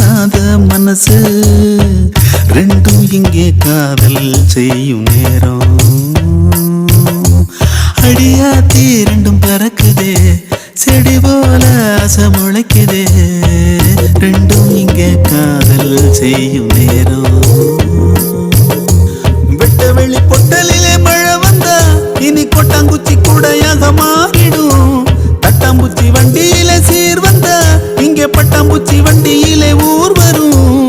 புரியாத மனசு ரெண்டும் இங்கே காதல் செய்யும் நேரம். அடியாத்தி ரெண்டும் பறக்குதே செடி போல ஆசை முளைக்குதே ரெண்டும் இங்கே காதல் செய்யும் நேரம். வெட்ட வெளி பொட்டலிலே மழை வந்தா இனி கொட்டாங்குச்சி கூடையாக மாறிடும். தட்டாம்பூச்சி வண்டியிலே சீர் வந்தா இங்கே பட்டாம்பூச்சி வண்டியிலே ஊர் வரும்.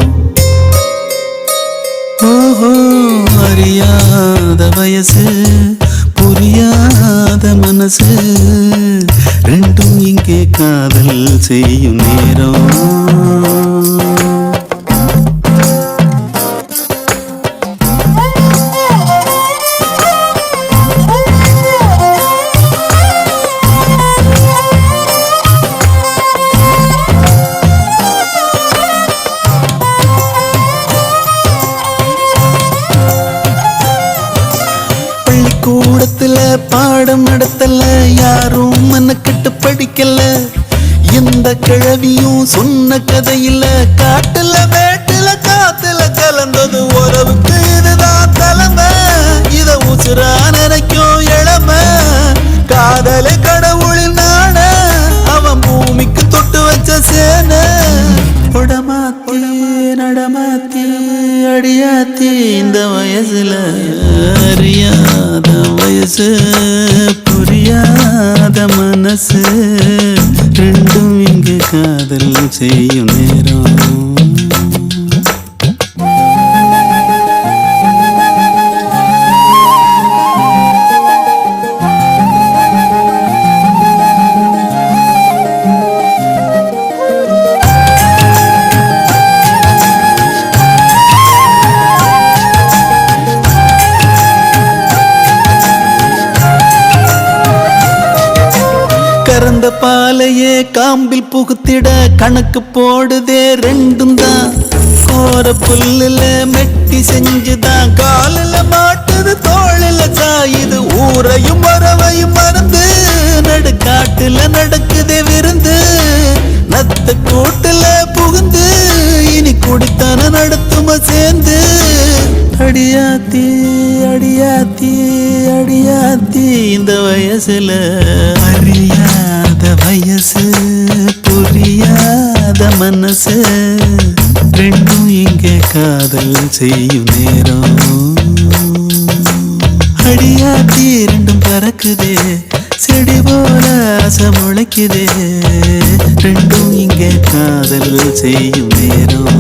ஓஹோ அறியாத வயசு புரியாத மனசு ரெண்டும் இங்கே காதல் செய்யும் நேரம். கூடத்துல பாடம் நடத்தல யாரும் மனக்கட்டு படிக்கல. எந்த கிழவியும் சொன்ன கதையில காட்டுல வேட்டுல காத்துல கலந்தது உறவுக்கு இதுதான் தலைமை. இத உசுரா நினைக்கும் இளமை காதலை கடவுளின் நாட அவன் பூமிக்கு தொட்டு வச்ச சேன. உடமாத்தி நடமாத்தி அடியாத்தி இந்த வயசுல அறியாத வயசு புரியாத மனசு ரெண்டும் இங்கு காதல் செய்யும் நேரம். கறந்த பாலையே காம்பில் புகுத்திட கணக்கு போடுதே ரெண்டும் தான். கோர புல்லுல மெட்டி செஞ்சுதான் காலில மாட்டுது தோளில சாயுது. ஊரையும் வரவையும் மறந்து நடுக்காட்டுல நடக்குதே விருந்து. நத்த கூட்டுல புகுந்து இனி குடித்தான நடத்தும சேர்ந்து. அடியாத்தி அடியாத்தி அடியாத்தி இந்த வயசுல அறியாத வயசு புரியாத மனசு ரெண்டும் இங்கே காதல் செய்யும் நேரம். அடியாத்தி ரெண்டும் பறக்குதே செடி போல ஆசை முளைக்குதே ரெண்டும் இங்கே காதல் செய்யும் நேரம்.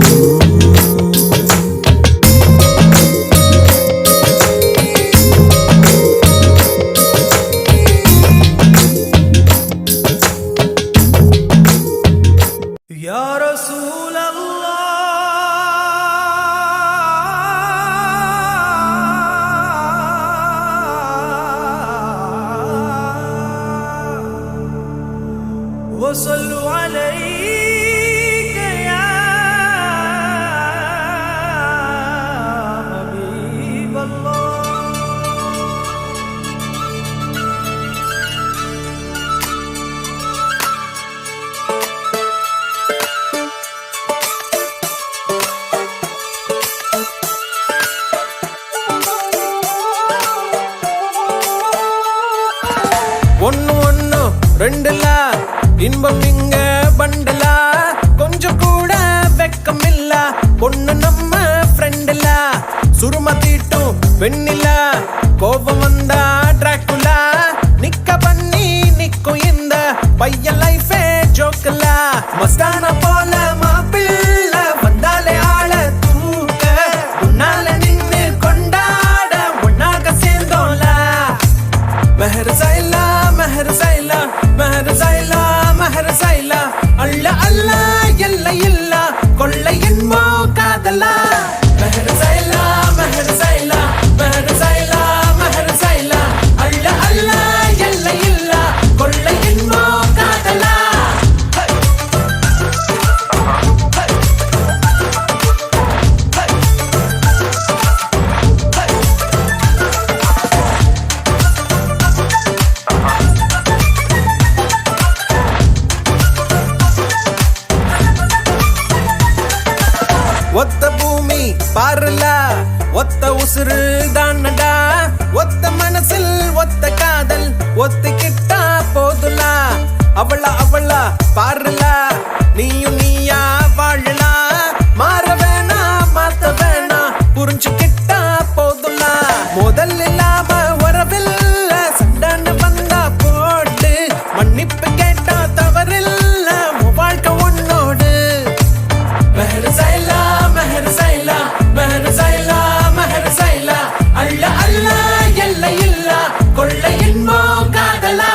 Ya Rasulallah, wa sallu alayka ya Habiballah. ஒன்னு ஒன்னு ரெண்டுல இன்பம் இங்க பண்டல கொஞ்சம் கூட வெக்கம் இல்ல. பொண்ணு நம்ம ஃப்ரெண்டுல சுரும தீட்டும் வெண்ணில கோபம் வந்தா டிராக்குலா நிக்க பண்ணி நிக்கும் இந்த பையன் லைஃபே ஜோக்கல. மஸ்தான போல மாப்பிள்ள வந்தாலே ஆள தூக்க உன்னால நின்னு கொண்டாட ஒன்னாக சேர்ந்தோல. மெஹர் சைலா மெஹர் சைலா மெஹர் சைலா மெஹர் சைலா அல்ல அல்ல எல்லை இல்ல கொள்ளை என்மோ காதலா. மெஹர் சைலா மெஹர் சைலா மெஹர் சைலா மெஹர் சைலா அல்ல அல்ல எல்லை இல்ல கொள்ளை என்மோ காதலா. ஒத்த பூமி பாருல ஒத்த உசுறு தானடா ஒத்த மனசில் ஒத்த காதல் ஒத்திக்கிட்டா போதுலா அவளா பாருல நீயும் நீயா வாழலா மாற வேணா மாத்த வேணா புரிஞ்சுக்கிட்டா போதுலா முதல் இல்லாம வரவில்ல சண்டான வந்தா போட்டு மன்னிப்பு கேட்டா தவறில்ல வாழ்க்கை உன்னோடு மெஹர் சைலா மெஹர் சைலா மெஹர் சைலா மெஹர் சைலா அல்ல அல்ல எல்லை இல்ல கொள்ள இன்போ காதலா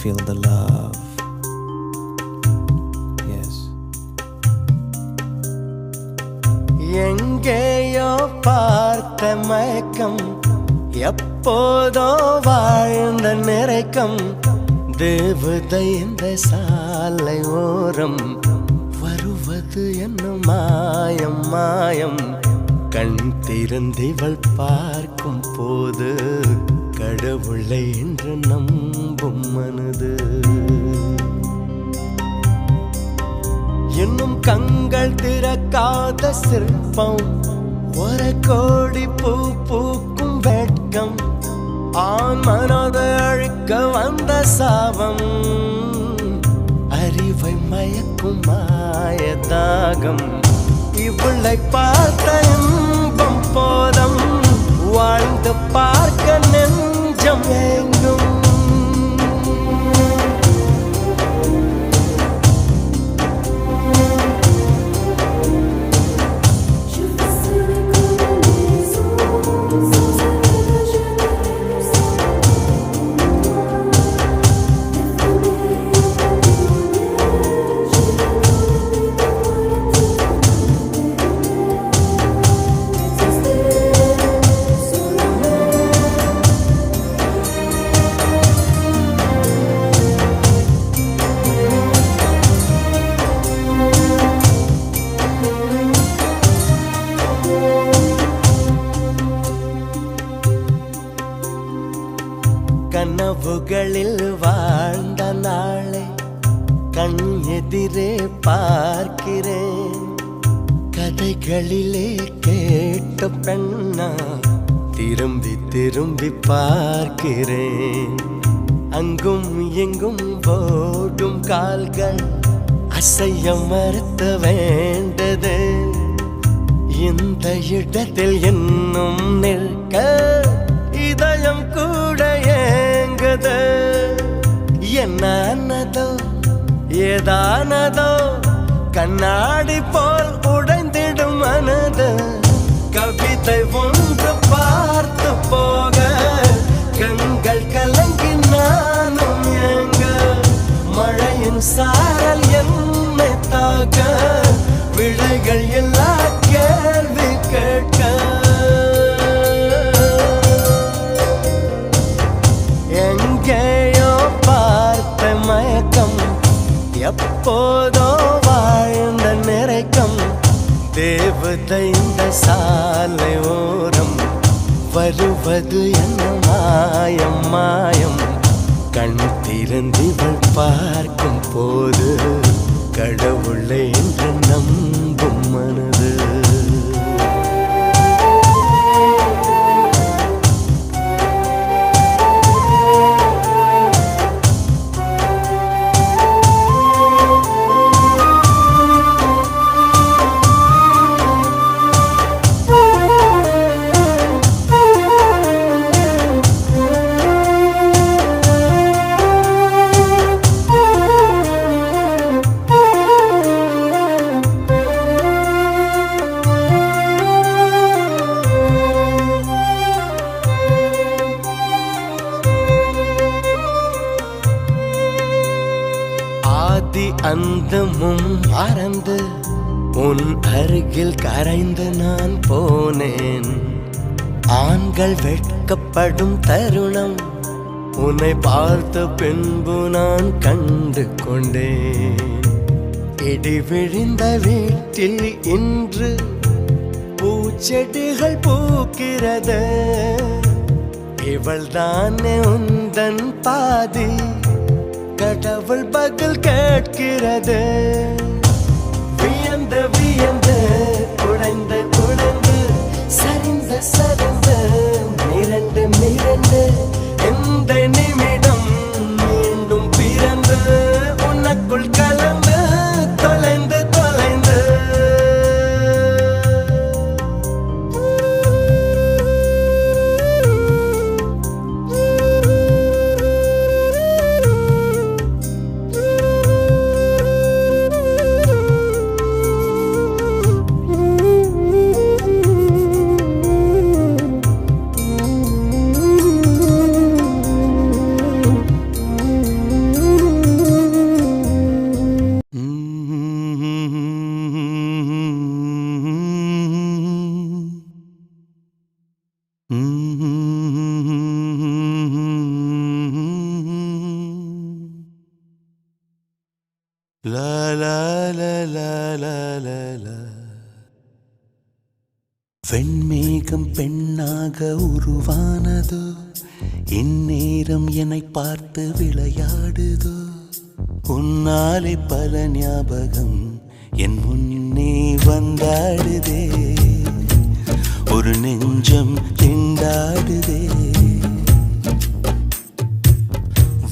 feel the love. Yes. எங்கேயோ பார்த்த மயக்கம், எப்போதோ வாழ்ந்த நிறைக்கம், தேவதை இந்த சாலை ஓரம் வருவது என்ன மாயம் மாயம். கண் திறந்திவள் பார்க்கும் போது கடவுளை என்று நம்பும் மனது. இன்னும் கண்கள் திறக்காத சிற்பம், ஒரு கோடி பூ பூக்கும் வெட்கம், ஆண் மனதை அழிக்க வந்த சாபம், அறிவை மயக்கும் மாயதாகம். இவளை பார்த்த இன்பம் போதம், வாழ்ந்து பார்க்க நெஞ்சம் ஏங்கும். கனவுகளில் வாழ்ந்த நாளை கண் எதிரே பார்க்கிறேன். கதைகளிலே கேட்ட பெண்ணா திரும்பி திரும்பி பார்க்கிறேன். அங்கும் எங்கும் ஓடும் கால்கள் அசைய மறுத்த வேண்டது. இந்த இடத்தில் இன்னும் நிற்க இதயம் கூட ஏங்குது. என்னதோ ஏதானதோ கண்ணாடி போல் உடைந்திடும் மனது. கவிதை ஒன்று பார்த்து போக கண்கள் கலங்கி நானும் ஏங்க. மழையின் சாரல் என்னை தாக்க விடைகள் எல்லா கேள்வி கேட்க. எங்கேயோ பார்த்த மயக்கம், எப்போதோ வாழ்ந்த நிறைக்கம், தேவதை இந்த சாலை ஓரம் வருவது என்ன மாயம் மாயம். கண் திறந்திவள் பார்க்கும் போது கடவுளை என்று நம்பும் மனது. அந்தமும் மறந்து உன் அருகில் கரைந்து நான் போனேன். ஆண்கள் வெட்கப்படும் தருணம் உன்னை பார்த்த பின்பு நான் கண்டு கொண்டேன். இடி விழுந்த வீட்டில் இன்று பூச்செடிகள் பூக்கிறது. இவள் தானே உந்தன் பாதி, கடவுள் பதில் கேட்கிறது. வியந்து வியந்து குடைந்து குடைந்து சரிந்து சரிந்து மிரண்டு மிரண்டு எந்த நிமிடம் மீண்டும் பிறந்து உனக்குள் கலந்து தொலைந்து தொலைந்து. லா லா லா லா லா லா. வெண்மேகம் பெண்ணாக உருவானதோ, இந்நேரம் என்னை பார்த்து விளையாடுதோ. உன்னாலே பல ஞாபகம் என் முன்னே வந்தாடுதே, ஒரு நெஞ்சம் திண்டாடுதே.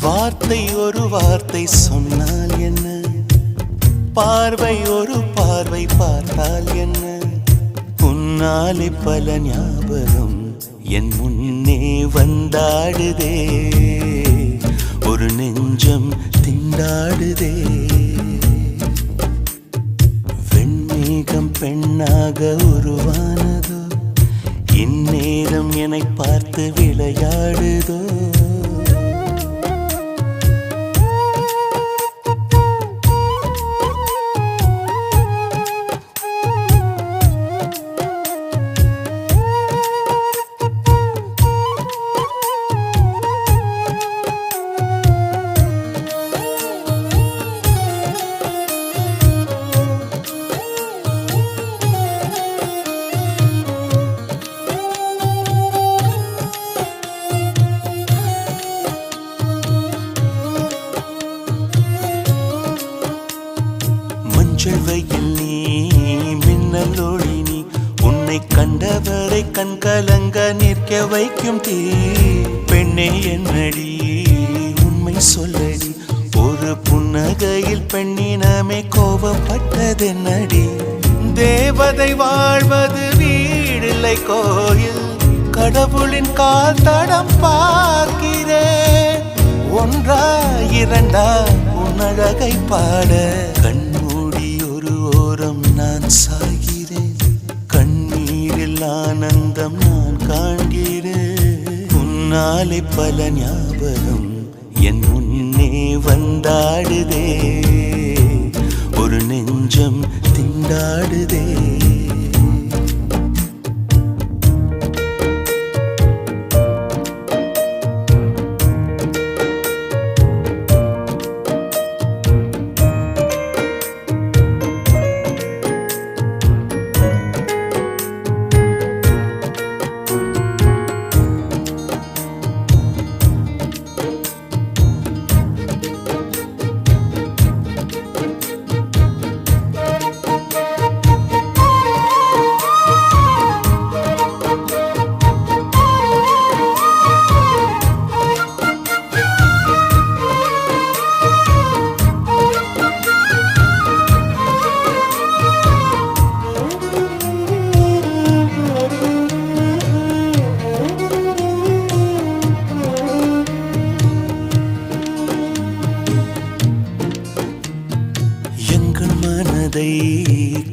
வார்த்தை ஒரு வார்த்தை சொன்னால் என்ன, பார்வை ஒரு பார்வை பார்த்தால் என்ன. உன்னாலே பல ஞாபகம் என் முன்னே வந்தாடுதே, ஒரு நெஞ்சம் திண்டாடுதே. வெண்மேகம் பெண்ணாக உருவானதோ, இந்நேரம் என்னை பார்த்து விளையாடுதோ. மஞ்சள்வையில் நீ மின்னலோடி நீ, உன்னை கண்டவரை கண்கலங்க நிற்க வைக்கும் தீ. பெண்ணே என்னடி உண்மை சொல்லடி, ஒரு புன்னகையில் பெண்ணினமே கோபப்பட்டதென்னடி. தேவதை வாழ்வது வீடில்லை கோயில், கடவுளின் கால் தடம் பார்க்கிறேன். ஒன்றா இரண்டா உன் அழகை பாட, கண்மூடி ஒரு ஓரம் நான் சாகிறேன். கண்ணீரில் ஆனந்தம் நான் காண்கிறேன். உன்னாலே பல ஞாபகம் என் முன்னே வந்தாடுதே, ஒரு நெஞ்சம் திண்டாடுதே.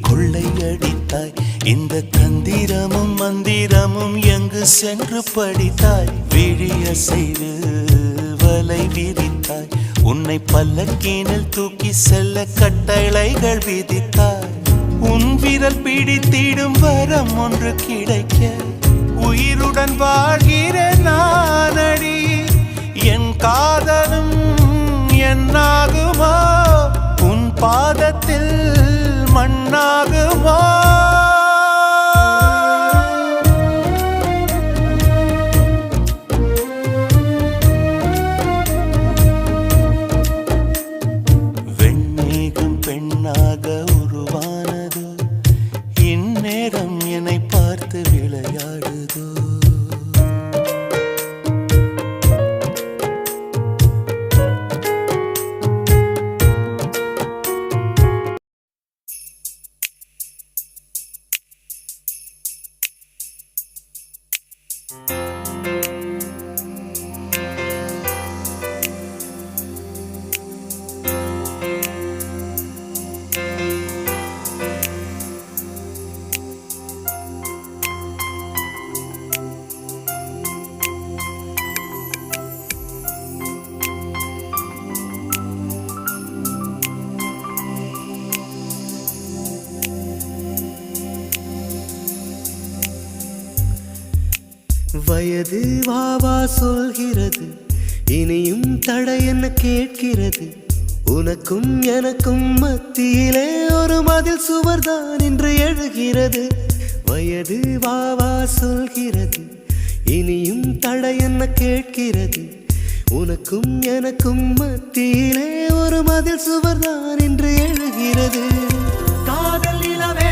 கொள்ளையடித்தாய், இந்த தந்திரமும் மந்திரமும் எங்கு சென்று படித்தாய். விழிய செய்து வலை விரித்தாய், உன்னை பல்லக்கீனில் தூக்கி செல்ல கட்டளைகள் விதித்தாய். உன் விரல் பிடித்திடும் வரம் ஒன்று கிடைக்க, உயிருடன் வாழ்கிற நானடி. என் காதலும் என்னாகுமோ, உன் பாதத்தில் மண்ணாகுமோ. வெண்மேகம் பெண்ணாக உருவானதோ, இந்நேரம் என்னை பார்த்து விளையாடுதோ. வயது வாவா சொல்கிறது, இனியும் தடை என்ன கேட்கிறது. உனக்கும் எனக்கும் மத்தியிலே ஒரு மதில் சுவர்தான் என்று எழுகிறது. வயது வாவா சொல்கிறது, இனியும் தடை என்ன கேட்கிறது. உனக்கும் எனக்கும் மத்தியிலே ஒரு மதில் சுவர்தான் என்று எழுகிறது. காதல் நிலவே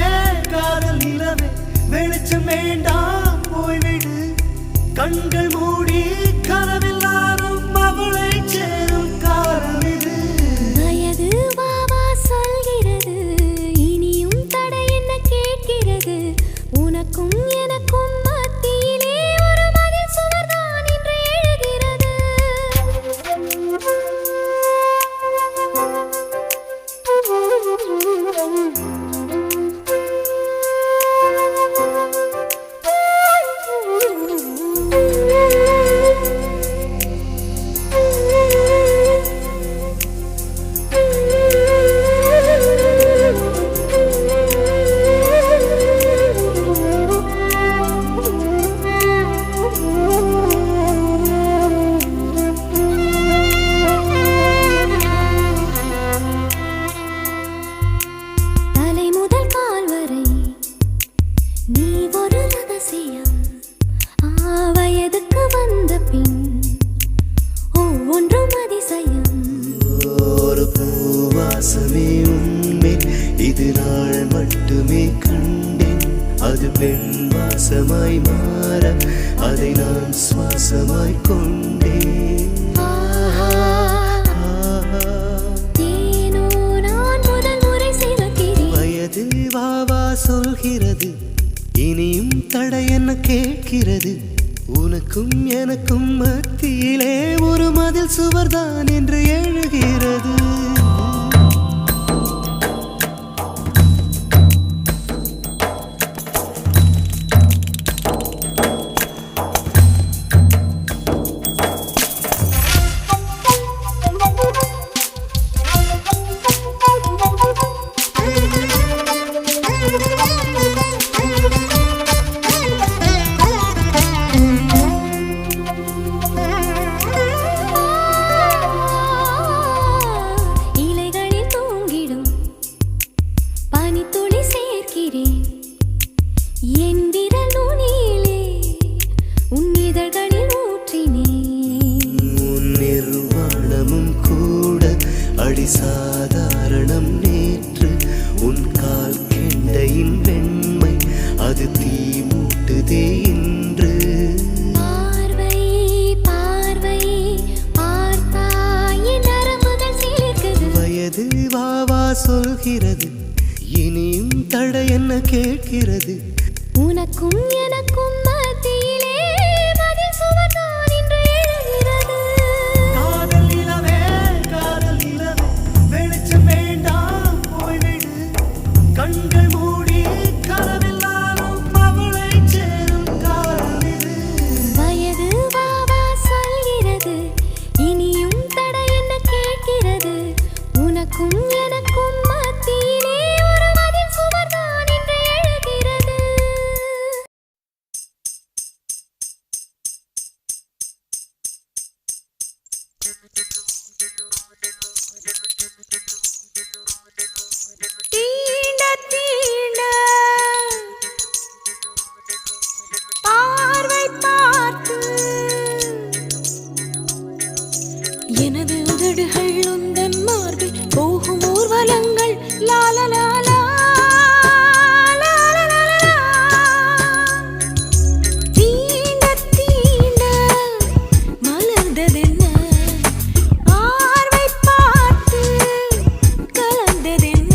காதல் நிலவே வெளிச்சம் வேண்டாம் போய்விடு. கண்கள் மூடி கனவெல்லாரும் அவளை சேரும் காலம் இது. வயது வாவா சொல்கிறது, இனியும் தடை என்ன கேட்கிறது. உனக்கும் எனக்கும் மத்தியிலே ஒரு மதில் சுவர்தான் என்று எழுகிறது. தலை முதல் கால் வரை நீ ஒரு ரகசியம். வயதுக்கு வந்த பின் ஒவ்வொன்றும் அதிசயம். ஒரு பூவாசமே உண்மை, இது நாள் மட்டுமே கண்டேன். அது பெண் வாசமாய் மாற அதை நான் சுவாசமாய் கொண்டேன். ஏனோ நான் முதல் முறை சிவக்கிறேன். வயது வாவா சொல்கிறது, இனியும் தடை என்ன கேட்கிறது. உனக்கும் எனக்கும் மத்தியிலே ஒரு மதில் சுவர்தான் என்று எழுகிறது. இலைகளில் தூங்கிடும் பனித்துளி சேர்க்கிறேன். என் விரல் நுனியிலே உன் இதழ்களில் ஊற்றினேன். உன் நிர்வாணமும் கூட அடி சாதாரணம். நேற்று உன் கால் கெண்டையின் வெண்மை அது தீ மூட்டுதே இன்று. பார்வை பார்வை பார்த்தாய் என் நரம்புகள் சிலிர்க்குது. வயது வாவா சொல்கிறது, இனியும் தடை என்ன கேட்கிறது. உனக்கும் எனக்கும் மத்தியிலே மதில் சுவர்தான் என்று எழுகிறது. காதல் நிலவே காதல் நிலவே வெளிச்சம் வேண்டாம் போய்விடு. கண்கள் மூடி கனவெல்லாரும் அவளை சேரும் காலம் இது. வயது வாவா சொல்கிறது, இனியும் தடை என்ன கேட்கிறது. உனக்கும் எனக்கும் மத்தியிலே ஒரு மதில் சுவர்தான் என்று எழுகிறது. தீண்ட தீண்ட பார்வை பார்த்து எனது உதடுகள் உந்தன் மார்பில் போகும் ஊர்வலங்கள். லாலலாலா தீண்ட தீண்ட மலர்ந்ததென்ன பார்வை பார்த்து கலந்ததென்ன.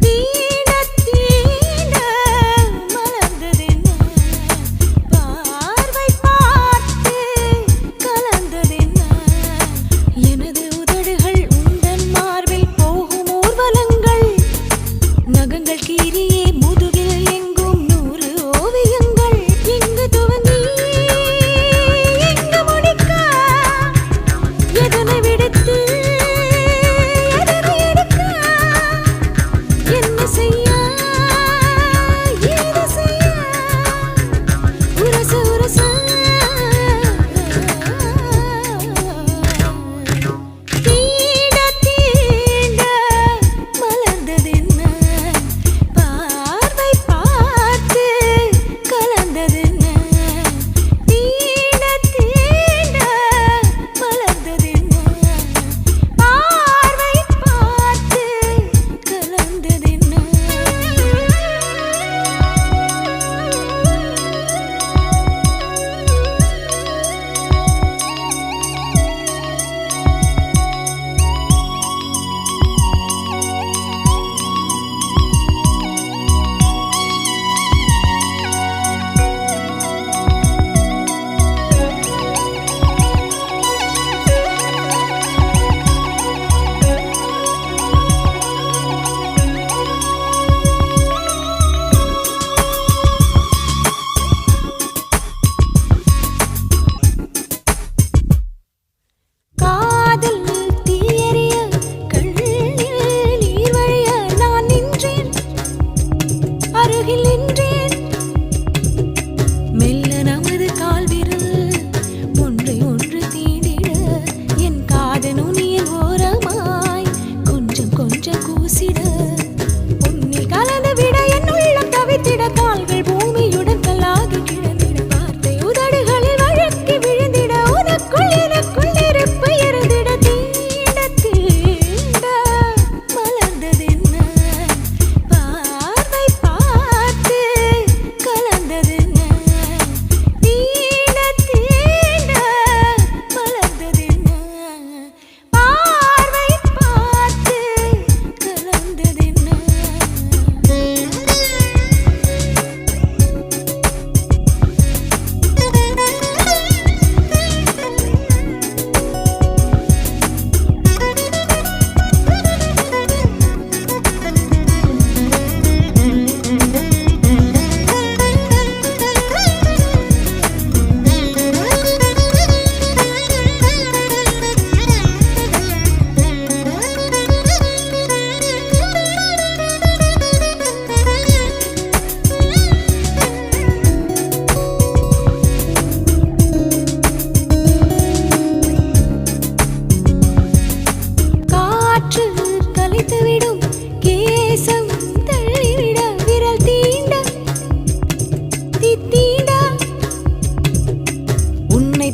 தீண்ட தீண்ட மலர்ந்ததென்ன பார்வை பார்த்து கலந்ததென்ன. எனது உதடுகள் உந்தன் மார்பில் போகும் ஊர்வலங்கள்.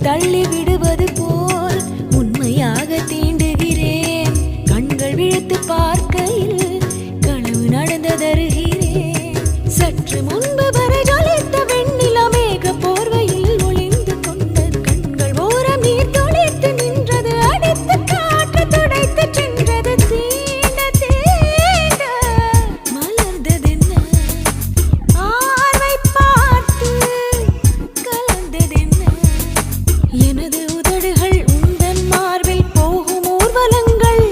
தள்ளி விடுவது போல் உண்மையாக தீண்டுகிறேன். கண்கள் விழித்து பார்க்கையில் கனவு நடந்ததருகிறேன். சற்று முன்பு வரை ஜொலித்த வெண்ணிலா மேக போர்வையில் ஒளிந்து கொண்ட கண்கள் ஓரம் நீர் துளித்து நின்றது. அடித்து காற்று துடைத்து சென்றது. தீண்ட தீண்ட மலர்ந்ததென்ன பார்வை பார்த்து கலந்ததென்ன. எனது உதடுகள் உந்தன் மார்பில் போகும் ஊர்வலங்கள்.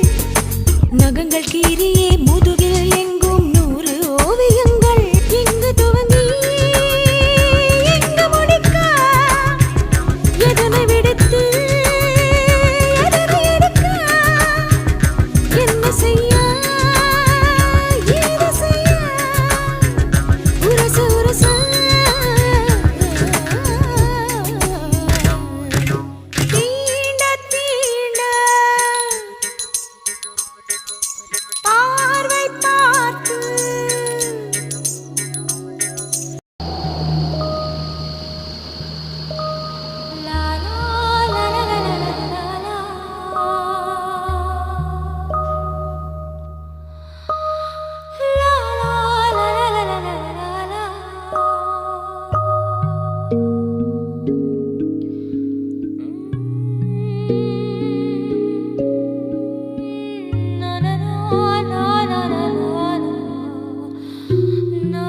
நகங்கள் கீரியே முதுகில் எங்கும் 100 ஓவியங்கள். எங்கு துவங்கி எங்கு முடிக்க எதனை விடுத்து எதனை எடுக்க. என்ன செய்ய ஏது செய்ய உரச உரச தீண்ட தீண்ட பார்வை பார்த்து லா லா லா லா லா லா லா. லா லா லா லா லா லா லா. Na na na na na na na.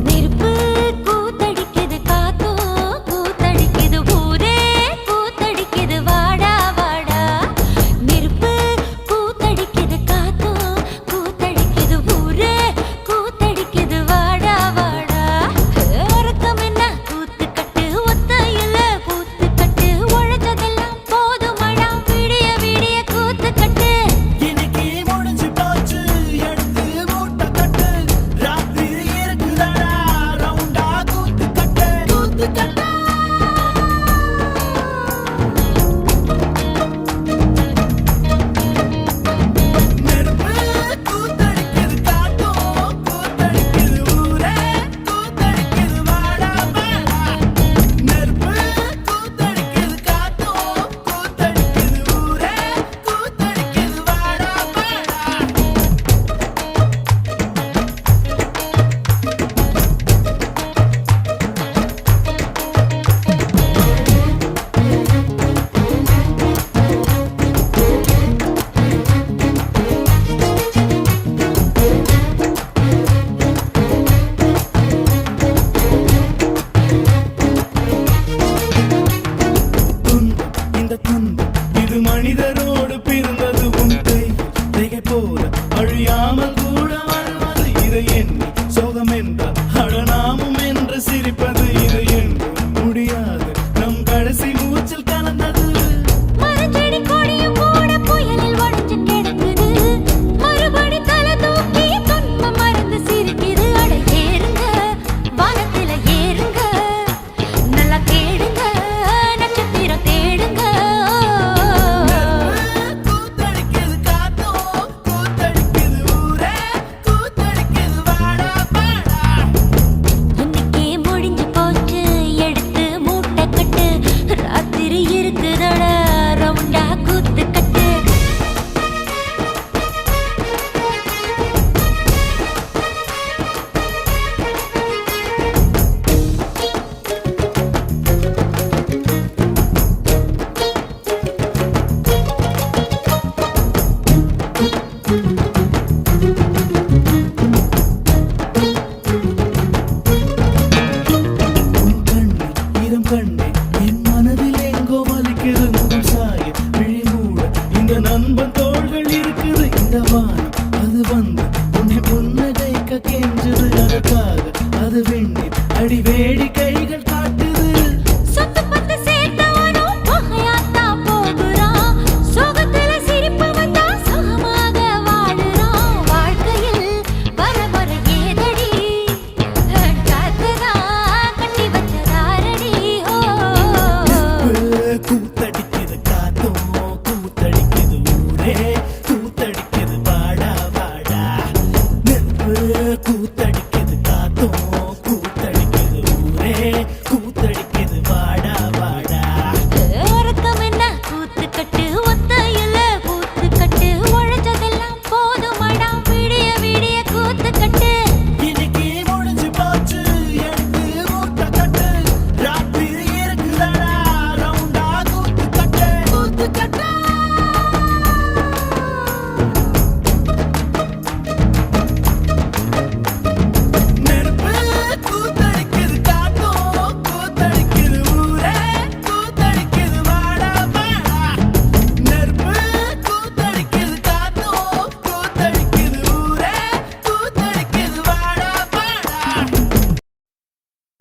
நெருப்பு கூத்தடிக்குது காத்தோ கூத்தடிக்குது ஊரே கூத்தடிக்குது வாடா வாடா. நெருப்பு கூத்தடிக்குது காத்தோ கூத்தடிக்குது ஊரே கூத்தடிக்குது வாடா வாடா. உறக்கம் என்ன கூத்துக்கட்டு ஒத்தையில கூத்துக்கட்டு. உழைச்சதெல்லாம் போதுமடா விடிய விடிய கூத்துக்கட்டு. இன்னைக்கு முடிஞ்சு போச்சு எடுத்து மூட்டை கட்டு. ராத்திரி இருக்குதடா ரவுண்டா கூத்து கட்டு கூத்து கட்டு. நெருப்பு கூத்தடிக்குது காத்தோ கூத்தடிக்குது ஊரே கூத்தடிக்குது வாடா வாடா. நெருப்பு கூத்தடிக்குது காத்தோ கூத்தடிக்குது ஊரே கூத்தடிக்குது வாடா வாடா. துன்பம் இந்த துன்பம் இது மனிதரோடு பிறந்தது. உன் கையை போல அழியாமல் கூட வாழ்வது. இதை எண்ணி சோகம் என்றால் அடனாமும் என்று சிரிப்பது. இது என்றும் முடியாது நம் கடைசி மூச்சில் கலந்தது. மரஞ்செடி கொடியும் கூட புயலில் உடைஞ்சு கிடக்குது. மறுபடி தலை தூக்கி துன்பம் மறந்து சிரிக்குது. அட ஏறுங்க வானத்தில ஏறுங்க நல்லா தேடுங்க நட்சத்திரம் தேடுங்க. கூத்தடிக்குது காத்தோ கூத்தடிக்குது ஊரே கூத்தடிக்குது வாடா வாடா. இன்னைக்கே முடிஞ்சு போச்சு எடுத்து மூட்டை கட்டு. ராத்திரி இருக்குதட ரவுண்டா கூத்து கட்டு. உன் கண்ணில் ஈரம் கண்ணே என் மனதில் எங்கோ வலிக்குது. முகம் சாய விழி மூட இந்த நண்பன் தோள்கள் இருக்குது. இந்த வானம் அது வந்து உன்னை புன்னகைக்க கெஞ்சுது. அதற்காக அது வெண்ணீர் அடி வேடி கைகள் காட்டுது. சொத்து பத்து சேர்த்தவனும் புகையாத்தான் போகுறான். சோகத்துல சிரிப்பு வந்தா சுகமாக வாழுறான். வாழ்க்கையில் வர வர ஏதடி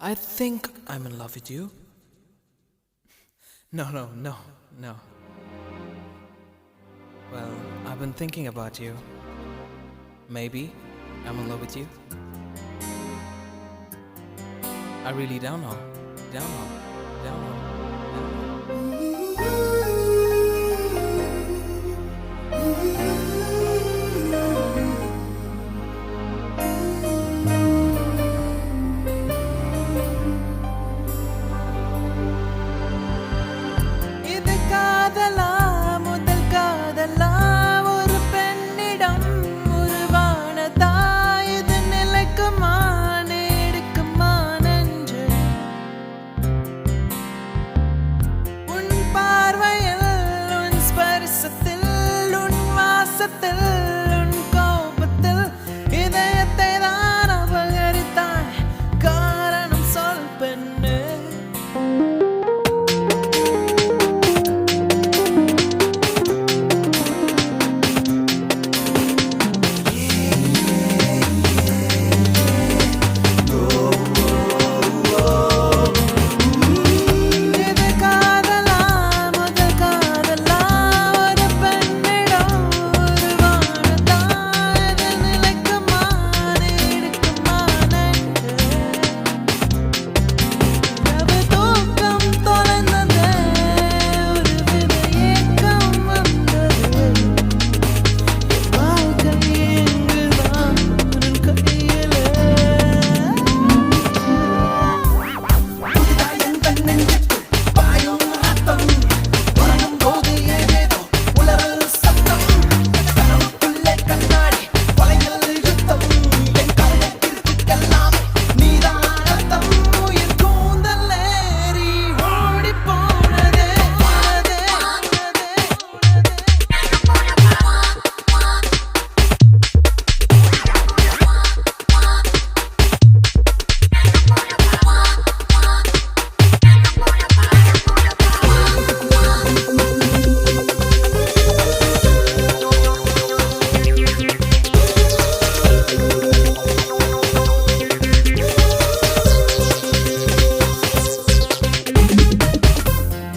I think I'm in love with you. No. Well, I've been thinking about you. Maybe I'm in love with you. I really don't know. Don't know. இது காதலா முதல் காதலா ஒரு பெண்ணிடம் உருவானதா இது நிலைக்குமா நீடிக்குமா நெஞ்சு உன் பார்வையில் உன் ஸ்பரிசத்தில் உன் வாசத்தில் உன் கோபத்தில் இதயத்தை தான் அபகரித்தாய் காரணம் சொல் பெண்ணே இது காதலா முதல் காதலா ஒரு பெண்ணிடம் உருவானதா இது நிலைக்குமா நீடிக்குமா நெஞ்சு இரவு தூக்கம் தொலைந்ததே ஒரு வித ஏக்கம் வந்தது என் வாழ்க்கை இங்குதான் உன் கையிலே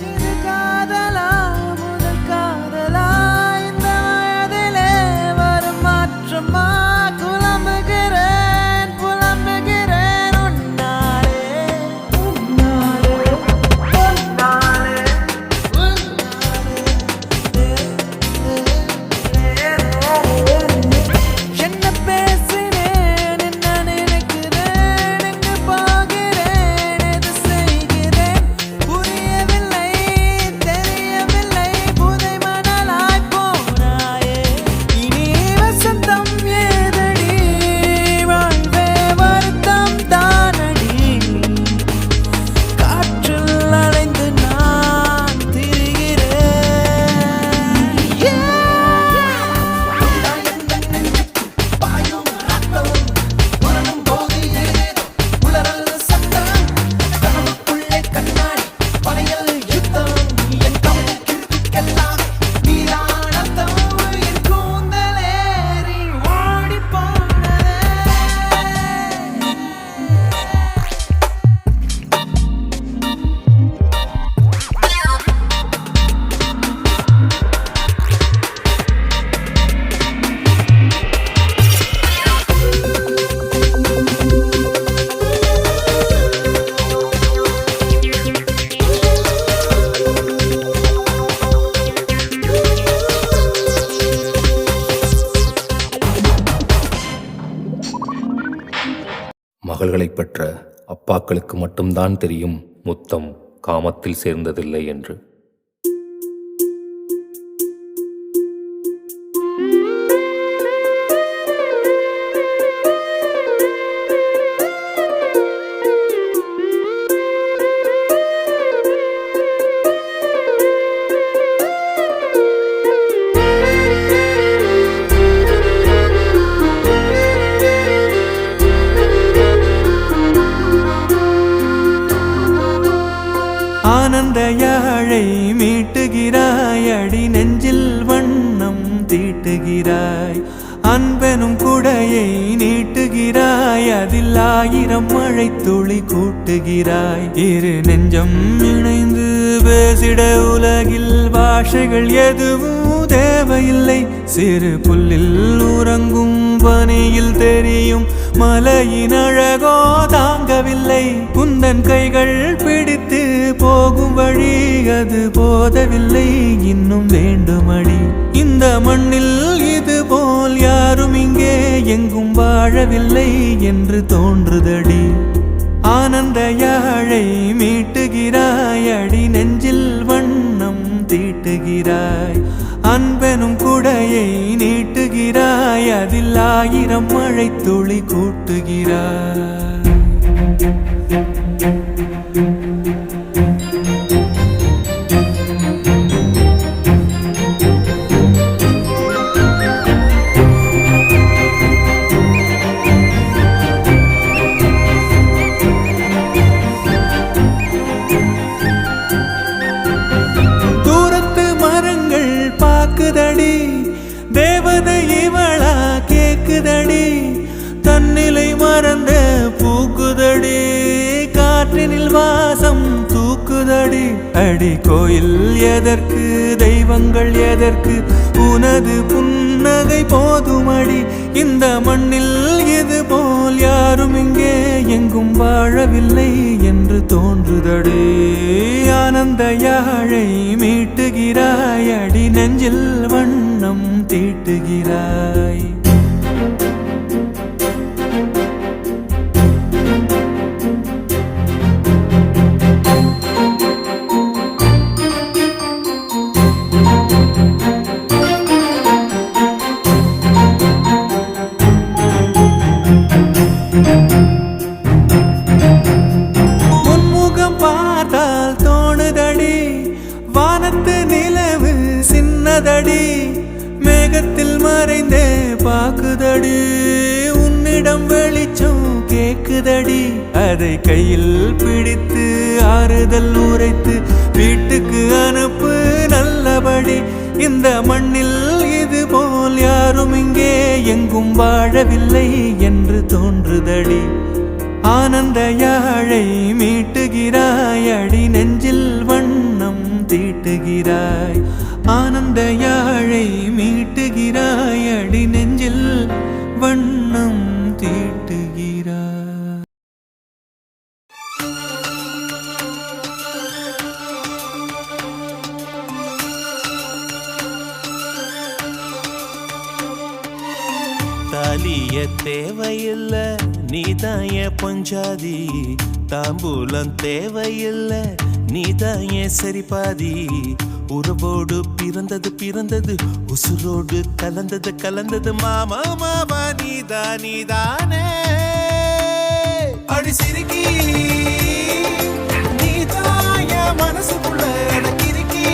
இது காதலா முதல் காதலா இந்த வயதிலே வரும் மாற்றமா புலம்புகிறேன் உன்னாலே என்ன பேசினேன் என்ன நினைக்கிறேன் எங்கு போகிறேன் எது செய்கிறேன் புரியவில்லை தெரியவில்லை புதை மணலாய் போனாயே இனி வசந்தம் ஏதடி வாழ்வே வருத்தம் தானடி காற்றில் அலைந்து நான் திரிகிறேன் மகள்களைப் பெற்ற அப்பாக்களுக்கு மட்டும்தான் தெரியும் முத்தம் காமத்தில் சேர்ந்ததில்லை என்று. ஆனந்த யாழை மீட்டுகிறாய் அடி நெஞ்சில் வண்ணம் தீட்டுகிறாய் அன்பெனும் குடையை நீட்டுகிறாய் கொட்டுகிறாய், அதில் 1000 மழை துளி கூட்டுகிறாய். இரு நெஞ்சம் இணைந்து பேசிட உலகில் பாஷைகள் எதுவும் தேவையில்லை. சிறு புல்லில் உறங்கும் பனியில் தெரியும் மலையின் அழகோ தாங்கவில்லை. குந்தன் கைகள் பிடித்து போகும் வழி அது போதவில்லை, இன்னும் வேண்டுமடி. இந்த மண்ணில் இது போல் யாரும் இங்கே எங்கும் வாழவில்லை என்று தோன்றுதடி. ஆனந்த யாழை மீட்டுகிறாய், அடி நெஞ்சில் வண்ணம் தீட்டுகிறாய். அன்பெனும் குடையை நீட்டுகிறாய், அதில் 1000 மழை துளி கூட்டுகிறாய். தேவதை இவளா கேக்குதடி, தன்னிலை மறந்த பூக்குதடி. காற்றினில் வாசம் தூக்குதடி. அடி கோயில் எதற்கு, தெய்வங்கள் எதற்கு, உனது புன்னகை போதுமடி. இந்த மண்ணில் இது போல் யாரும் இங்கே எங்கும் வாழவில்லை என்று தோன்றுதடி. ஆனந்த யாழை மீட்டுகிறாய், அடி நெஞ்சில் வண்ணம் தீட்டுகிறாய். முன்முகம் பார்த்தால் தோணுதடி, வானத்து நிலவு சின்னதடி. மேகத்தில் மறைந்தே பாக்குதடி, உன்னிடம் வெளிச்சம் கேக்குதடி. அதை கையில் பிடித்து ஆறுதல் உரைத்து வீட்டுக்கு அனுப்பு நல்லபடி. இந்த மண்ணில் இது போல் யாரும் இங்கே எங்கும் வாழவில்லை என்று தோன்றுதடி. ஆனந்த யாழை மீட்டுகிறாய், அடி நெஞ்சில் வண்ணம் தீட்டுகிறாய். ஆனந்த யாழை மீட்டுகிறாய், அடி நெஞ்சில் வண்ணம் தீட்டுகிறாய். தாலிய தேவையில்ல, நீதாய பொஞ்சாதி. தாம்பூலம் தேவையில்ல, நீதாய சரிபாதி. உறவோடு பிறந்தது உசுரோடு கலந்தது மாமா மாமா நீதானே. அடி சிரிக்கி நீதாய மனசுக்குள்ள எனக்கு இருக்கி.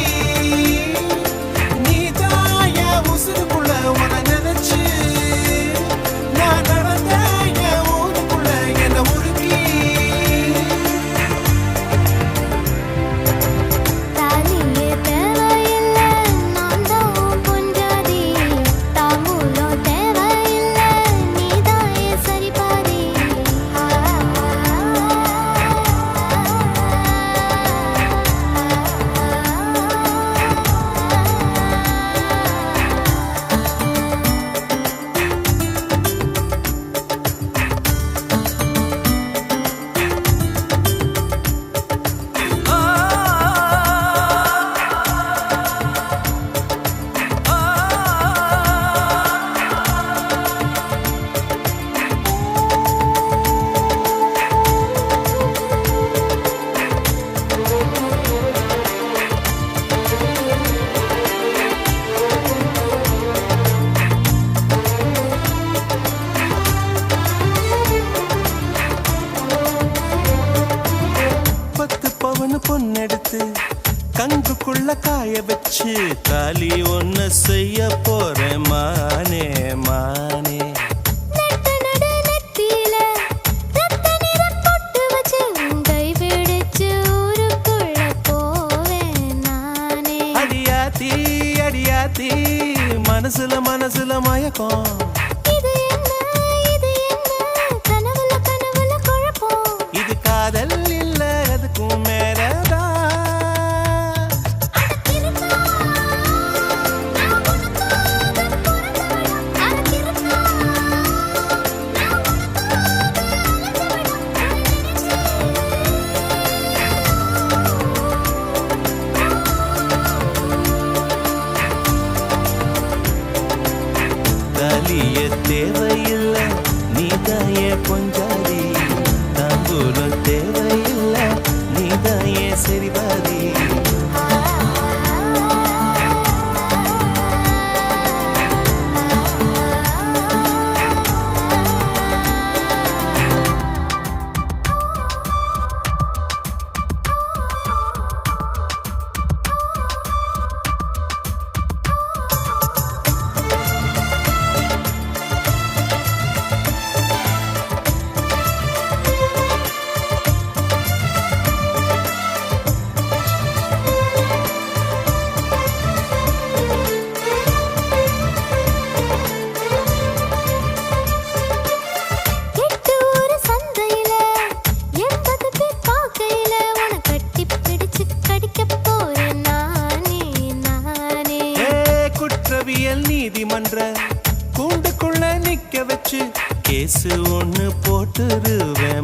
நீதாய உசுருக்குள்ள உன நினைச்சு நான் நடந்த ஊருக்குள்ள என்ன உருக்கி. தாலியே தேவையில்ல, நான் தான் பொஞ்சாதி. தாம்பூலம் தேவையில்ல, நீதான் என் சரிபாதி. பொண்ணெடுத்து கங்குக்குள்ள காய வச்சு தாலி ஒன்னு செய்ய போறேன் மானே மானே. அடியாத்தி அடியாத்தி மனசுல மயக்கம்.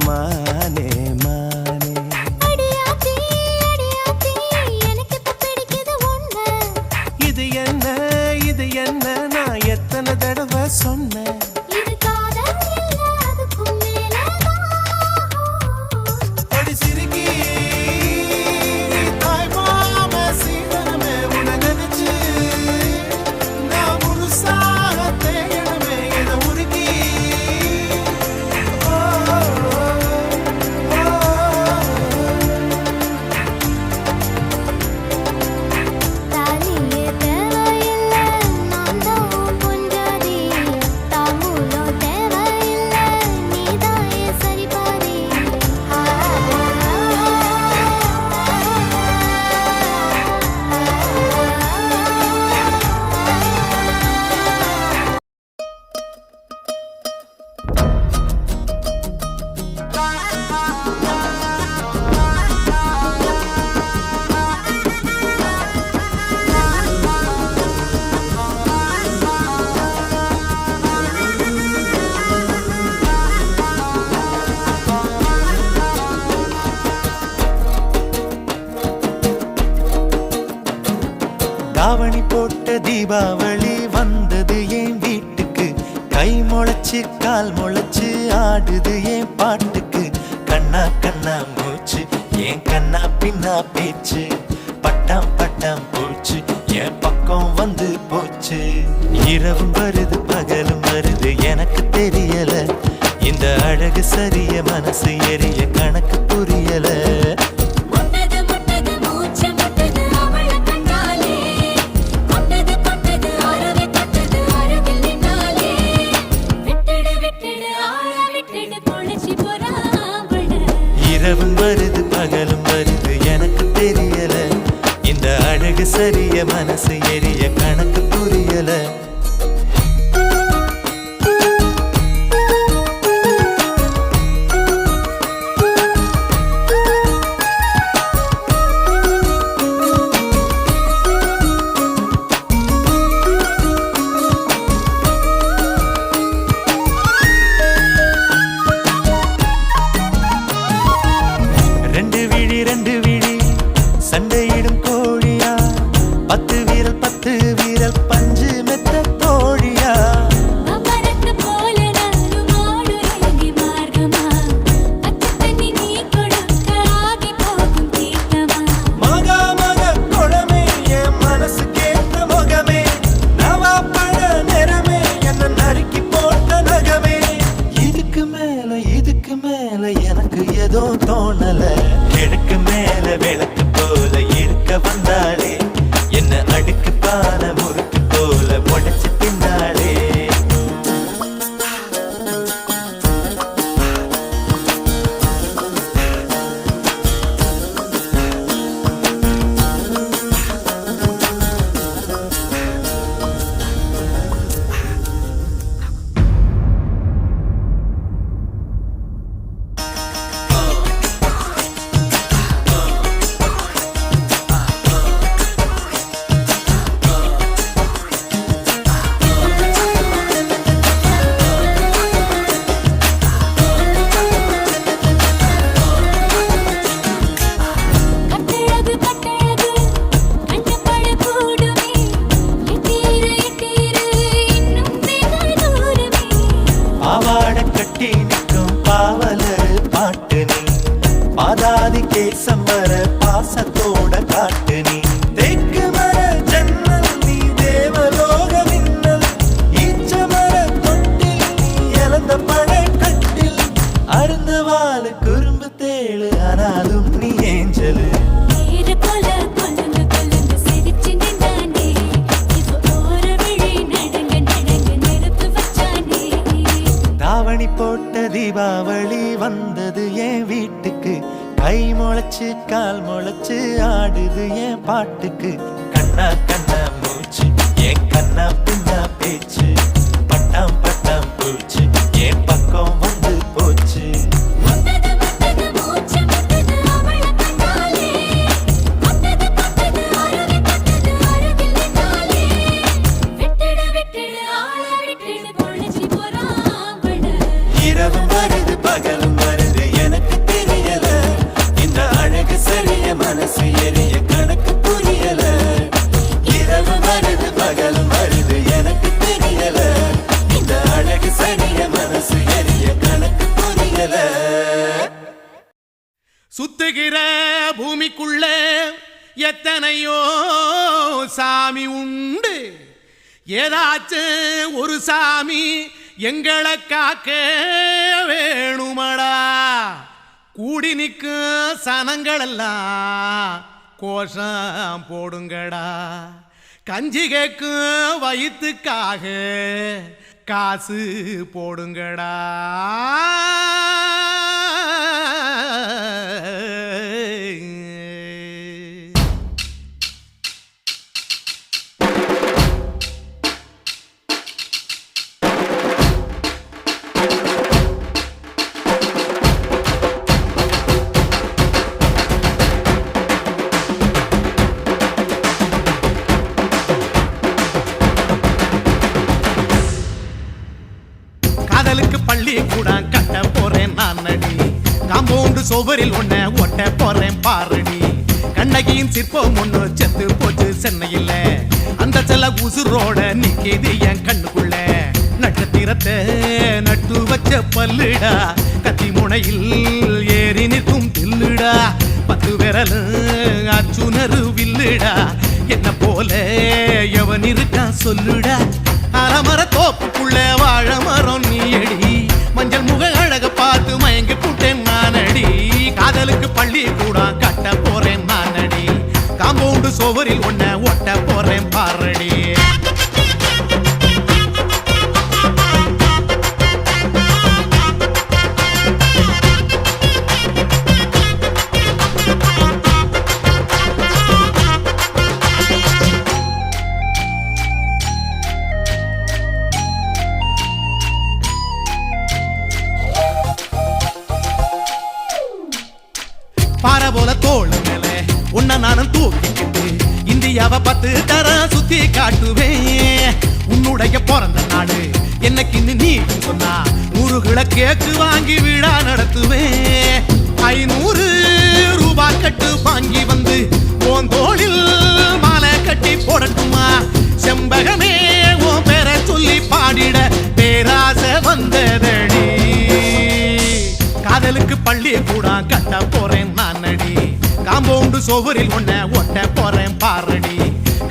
மானே மானே. அடியாத்தி அடியாத்தி எனக்கு இப்ப பிடிக்குது ஒண்ணு. இது என்ன இது என்ன நான் எத்தனை தடவை சொன்னேன். இது காதல் இல்ல அதுக்கும் மேலதான். அடி சிறுகி தாய் மாம சீதனமே உன்னை நினைச்சு நான் முழுசாக தேயணுமே என உருகி. ஓ, தாலியே தேவையில்ல நான் தான் பொஞ்சாதி. தாம்பூலம் தேவையில்ல நீதான் என் சரிபாதி. தாவணி போட்ட தீபாவளி வந்தது என் வீட்டுக்கு. கை முளைச்சு கால் முளைச்சு ஆடுது என் பாட்டுக்கு. கண்ணா கண்ணா மூச்சு என் கண்ணா பின்னா பேச்சு. பட்டாம் பட்டாம் பூச்சு என் பக்கம் வந்து போச்சு. இரவும் வருது பகலும் வருது எனக்கு தெரியல. இந்த அழகு சரிய மனசு எரிய கணக்கு புரியல. முட்டது முட்டது மூச்சு முட்டது அவள கண்டாலே. முட்டது முட்டது அருவி கட்டது அருகில் நின்னாலே. விட்டுடு விட்டுடு ஆள விட்டுடு பொழிச்சு போறாவள. இரவும் வருது பகலும் வருது எனக்கு தெரியல. இந்த அழகு சரிய மனசு எரிய கணக்கு புரியல. ரெண்டு விழி சண்டையிடும் கோழியா. 10 வீரல் பஞ்சு மெத்த தோழியா. அமரத்து போல நானும் ஆடுறேங்கி மார்க்கமா. அச்சு தண்ணி நீ கொடுக்க ஆகி போகும் தீர்த்தமா. மகா மக குளமே என் மனசு கேட்ட முகமே. நவா பழ நிறமே என்ன நறுக்கி போட்ட நகமே. இதுக்கு மேல எனக்கு ஏதோ தோணல. கிழக்கு மேல விளக்கு போல இருக்க வந்தாளே. என்ன அடுக்கு பான முறுக்கு போல உடைச்சு பின்னாளே. கட்டழகு கட்டழகு கண்டபட கூடுமே. எட்டீரு இன்னும் வெகு தூரமே. பாவாட கட்டி நிற்கும் பாவலர் பாட்டு நீ. பாதாதி கேசம் வர பாசத்தோட காட்டு நீ. தெற்கு மர ஜன்னல் நீ தேவலோக மின்னல். ஈச்ச மர தொட்டில் நீ இழந்த பழ கட்டில். அருந்த வாழ குறும்பு தேழு ஆனாலும் நீ ஏஞ்சலு. நீரு போல கொல்லுங்க சிரிச்சு நின்றானே. இப்போ ஓர விழி நடங்க நடங்க நெருப்பு வச்சானே. தாவணி போட்ட தீபாவளி வந்தது என் வீட்டுக்கு. கை முளைச்சு கால் முளைச்சு ஆடுது என் பாட்டுக்கு. கண்ணா கண்ணா மூச்சு என் கண்ணா பின்னா பேச்சு. பட்டாம் பட்டாம் பூச்சு என் பக்கம் வந்து போச்சு. முட்டது முட்டது மூச்சு முட்டது அவள கண்டாலே. முட்டது முட்டது அருவி கட்டது அருகில் நின்னாலே. விட்டுடு விட்டுடு ஆள விட்டுடு பொழிச்சு போறாவள. இரவும் வருது பகலும் வருது சுத்துகிற பூமிக்குள்ள எத்தனையோ சாமி உண்டு, ஏதாச்சும் ஒரு சாமி எங்களை காக்க வேணுமடா. கூடி நிற்கும் சனங்களெல்லாம் கோஷம் போடுங்கடா. கஞ்சி கேக்கும் வயிற்றுக்காக காசு போடுங்கடா. காதலுக்கு பள்ளி கூட கட்ட போறேன் நான் நடி, காம்பவுண்டு சுவரில் ஒன்ன ஒட்ட போறேன் பாரடி. கண்ணகியின் சிற்பம் ஒண்ணு செத்து போச்சு சென்னையில், அந்த செல்ல உசுரோட நிக்கிது என் கண்ணுக்குள்ள. நட்சத்திரத்தை நட்டு வச்ச பல்லுடா, கத்தி முனையில் ஏறி நிற்கும் தில்லுடா. 10 விரல் அச்சுணரு வில்லுடா, என்ன போல எவன் இருக்கா சொல்லுடா. அலமர தோப்புக்குள்ள வாழ மரம் நீயடி, மஞ்சள் முக அழக பார்த்து மயங்கி புட்டேன் நானடி. காதலுக்கு பள்ளி கூட கட்ட போறேன் நானடி, காம்பவுண்டு சுவரில் ஒன்ன ஒட்ட போறேன் பாரடி. பாறை போல தோளு மேல உன்ன நானும் தூக்கிக்கிட்டு இந்தியாவை 10 தரம் சுத்தி காட்டுவேன். உன்னுடைய பிறந்த நாடு என்னைக்குன்னு நீ சொன்னா 100 கிலோ கேக்கு வாங்கி விழா நடத்துவேன். 500 ரூபாய் கட்டு வாங்கி வந்து உன் தோளில் மாலை கட்டி போடட்டுமா. செம்பகமே உன் பேரை சொல்லி பாடிட பேராசை வந்ததடி. காதலுக்கு பள்ளி கூட கட்ட போறேன் நானடி, காம்பவுண்டு சுவரில் ஒன்ன ஒட்ட போறேன் பாரடி.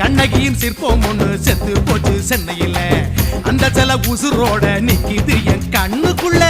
கண்ணகியின் சிற்பம் ஒண்ணு செத்து போச்சு சென்னையில், அந்த சில உசுரோட நிக்கிது என் கண்ணுக்குள்ள.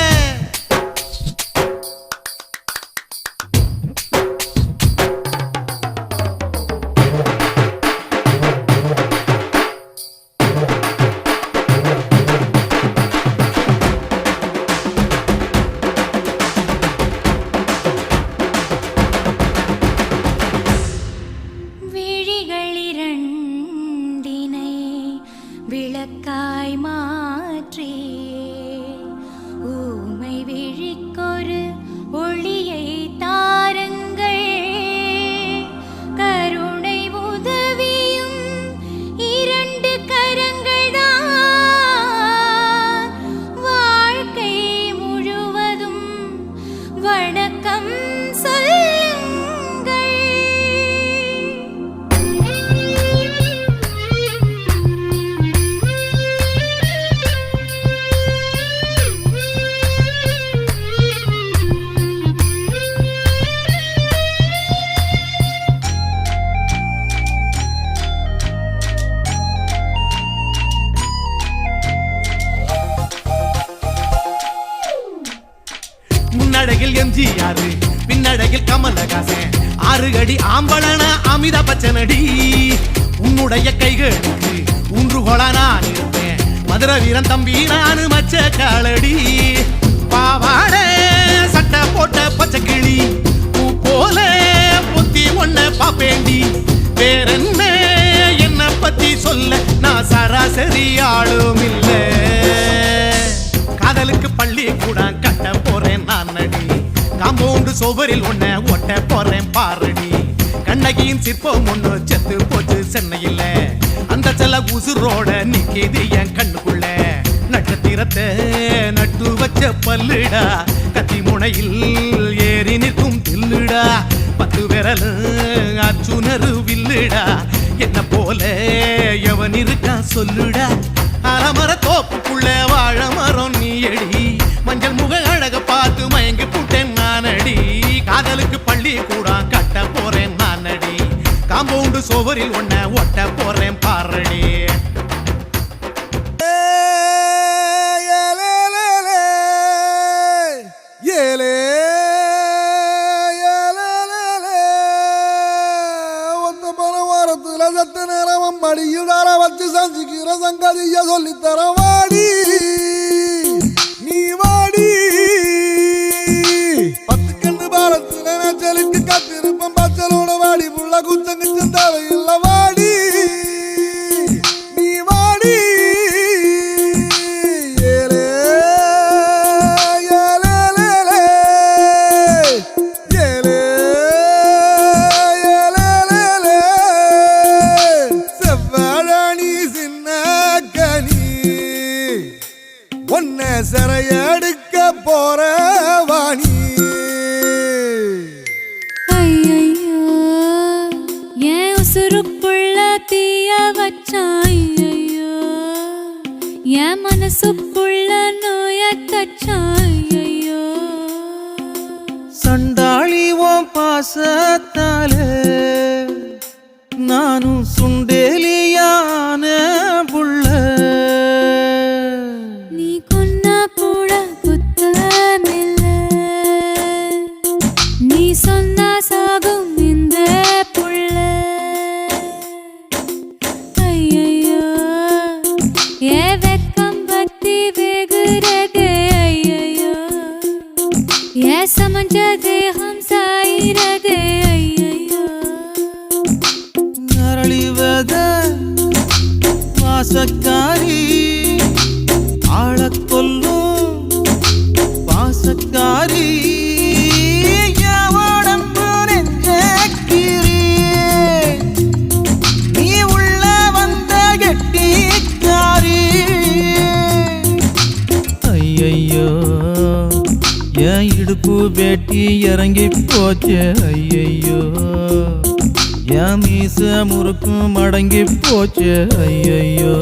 விளக்காய் மாற்றி ஊமை விழிக்கொரு ஒளியை தாருங்கள். கருணை உதவியும் 2 கரங்கள்தான், வாழ்க்கை முழுவதும் வணக்கம் முன்னழகில் எம்ஜிஆர், பின்னழகில் கமலஹாசன், 6 அடி ஆம்பளன அமிதாப் பச்சனடி. உன்னுடைய கைகளுக்கு ஊன்றுகோலா நான் இருப்பேன், மதுரை வீரன் தம்பி நானு மச்ச காலடி. பாவாட சட்டை போட்ட பச்சை கிளி பூ போல பொத்தி ஒன்ன பாப்பேண்டி. வேறென்ன என்ன பத்தி சொல்ல நான் சராசரி ஆளும் இல்ல. காதலுக்கு பள்ளி கூட கட்ட போறேன் நானடி, காம்பவுண்டு சுவரில் ஒன்ன ஒட்ட போறேன் பாரடி. கண்ணகியின் சிற்பம் ஒண்ணு செத்து போச்சு சென்னையில், அந்த சில உசுரோட நிக்கிது என் கண்ணுக்குள்ள. நட்சத்திரத்தை நட்டு வச்ச பல்லுடா, கத்தி முனையில் ஏறி நிற்கும் தில்லுடா. 10 விரல் அச்சுணரு வில்லுடா, என்ன போல எவன் இருக்கா சொல்லுடா. அலமர தோப்புக்குள்ள வாழ மரம் நீயடி, மஞ்சள் முக அழக பார்த்து மயங்கி காம்பவுண்டு சுவரில் ஒன்ன ஒட்ட போறேன் பாரடி சட்ட நேரம் மடியுடார வச்சு சஞ்சிக்கிற சங்கதிய சொல்லித்தர வாடி நீ வாடி 10 கண்ணு பாலத்துல மேச்சலுக்கு காத்திருப்பம் பச்சலோட வாடி புள்ள குச்சங்கு சந்தாவை இல்ல வாடி நீ வாடி ஏலே ஏலே ஏலே சரையடுக்க போற வாணி ஐயையோ ஏன் உசுருக்குள்ள தீய வச்சான் ஐயையோ என் மனசுக்குள்ள நோய தச்சான் ஐயையோ சண்டாளி ஓம் பாசத்தால நானும் சுண்டேலியான புள்ள சொன்னா சாகும் இந்த புள்ள ஐயையோ ஏ வெக்கம் பத்தி வெகுரதே ஐயையோ ஏ சமஞ்ச தேகம் சாயிரதே ஐயையோ நரளிவத வாசக்காரி ஆளக் கொல்லும் பாசக்காரி என் இடுப்பு வேட்டி இறங்கி போச்சு ஐயையோ என் மீச முறுக்கும் மடங்கி போச்சு ஐயையோ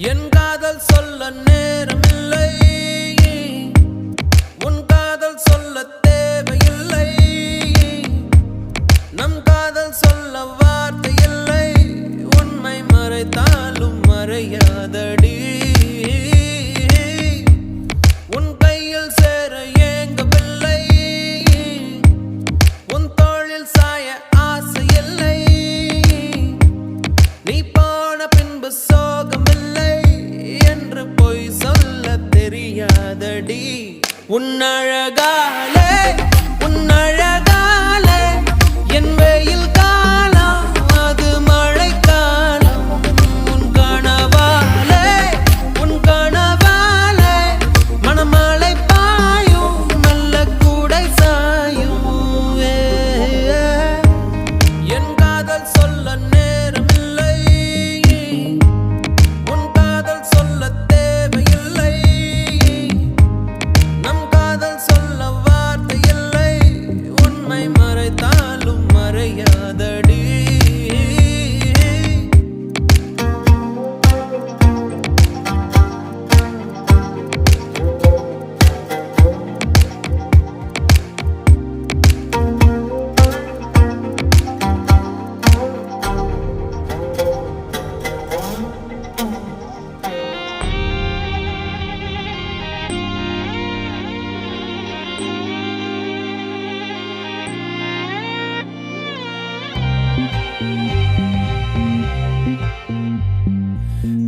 என் காதல் சொல்ல நேரமில்லை, உன் காதல் மறையாதடி உன் கையில் சேர ஏங்கவில்லை உன் தோளில் சாய ஆசை இல்லை நீ போன பின்பு சோகமில்லை என்று பொய் சொல்ல தெரியாதடி உன் அழகாலே என் வெயில் காலம் அது மழை காலம் உன் கனவாலே மணமழை பாயும் மெல்ல கூடை சாயும் என் காதல் சொல்ல நேரமில்லை உன் காதல் சொல்ல தேவையில்லை நம் காதல் சொல்ல வார்த்தை இல்லை உண்மை மறைத்தாலும் மறையாதடி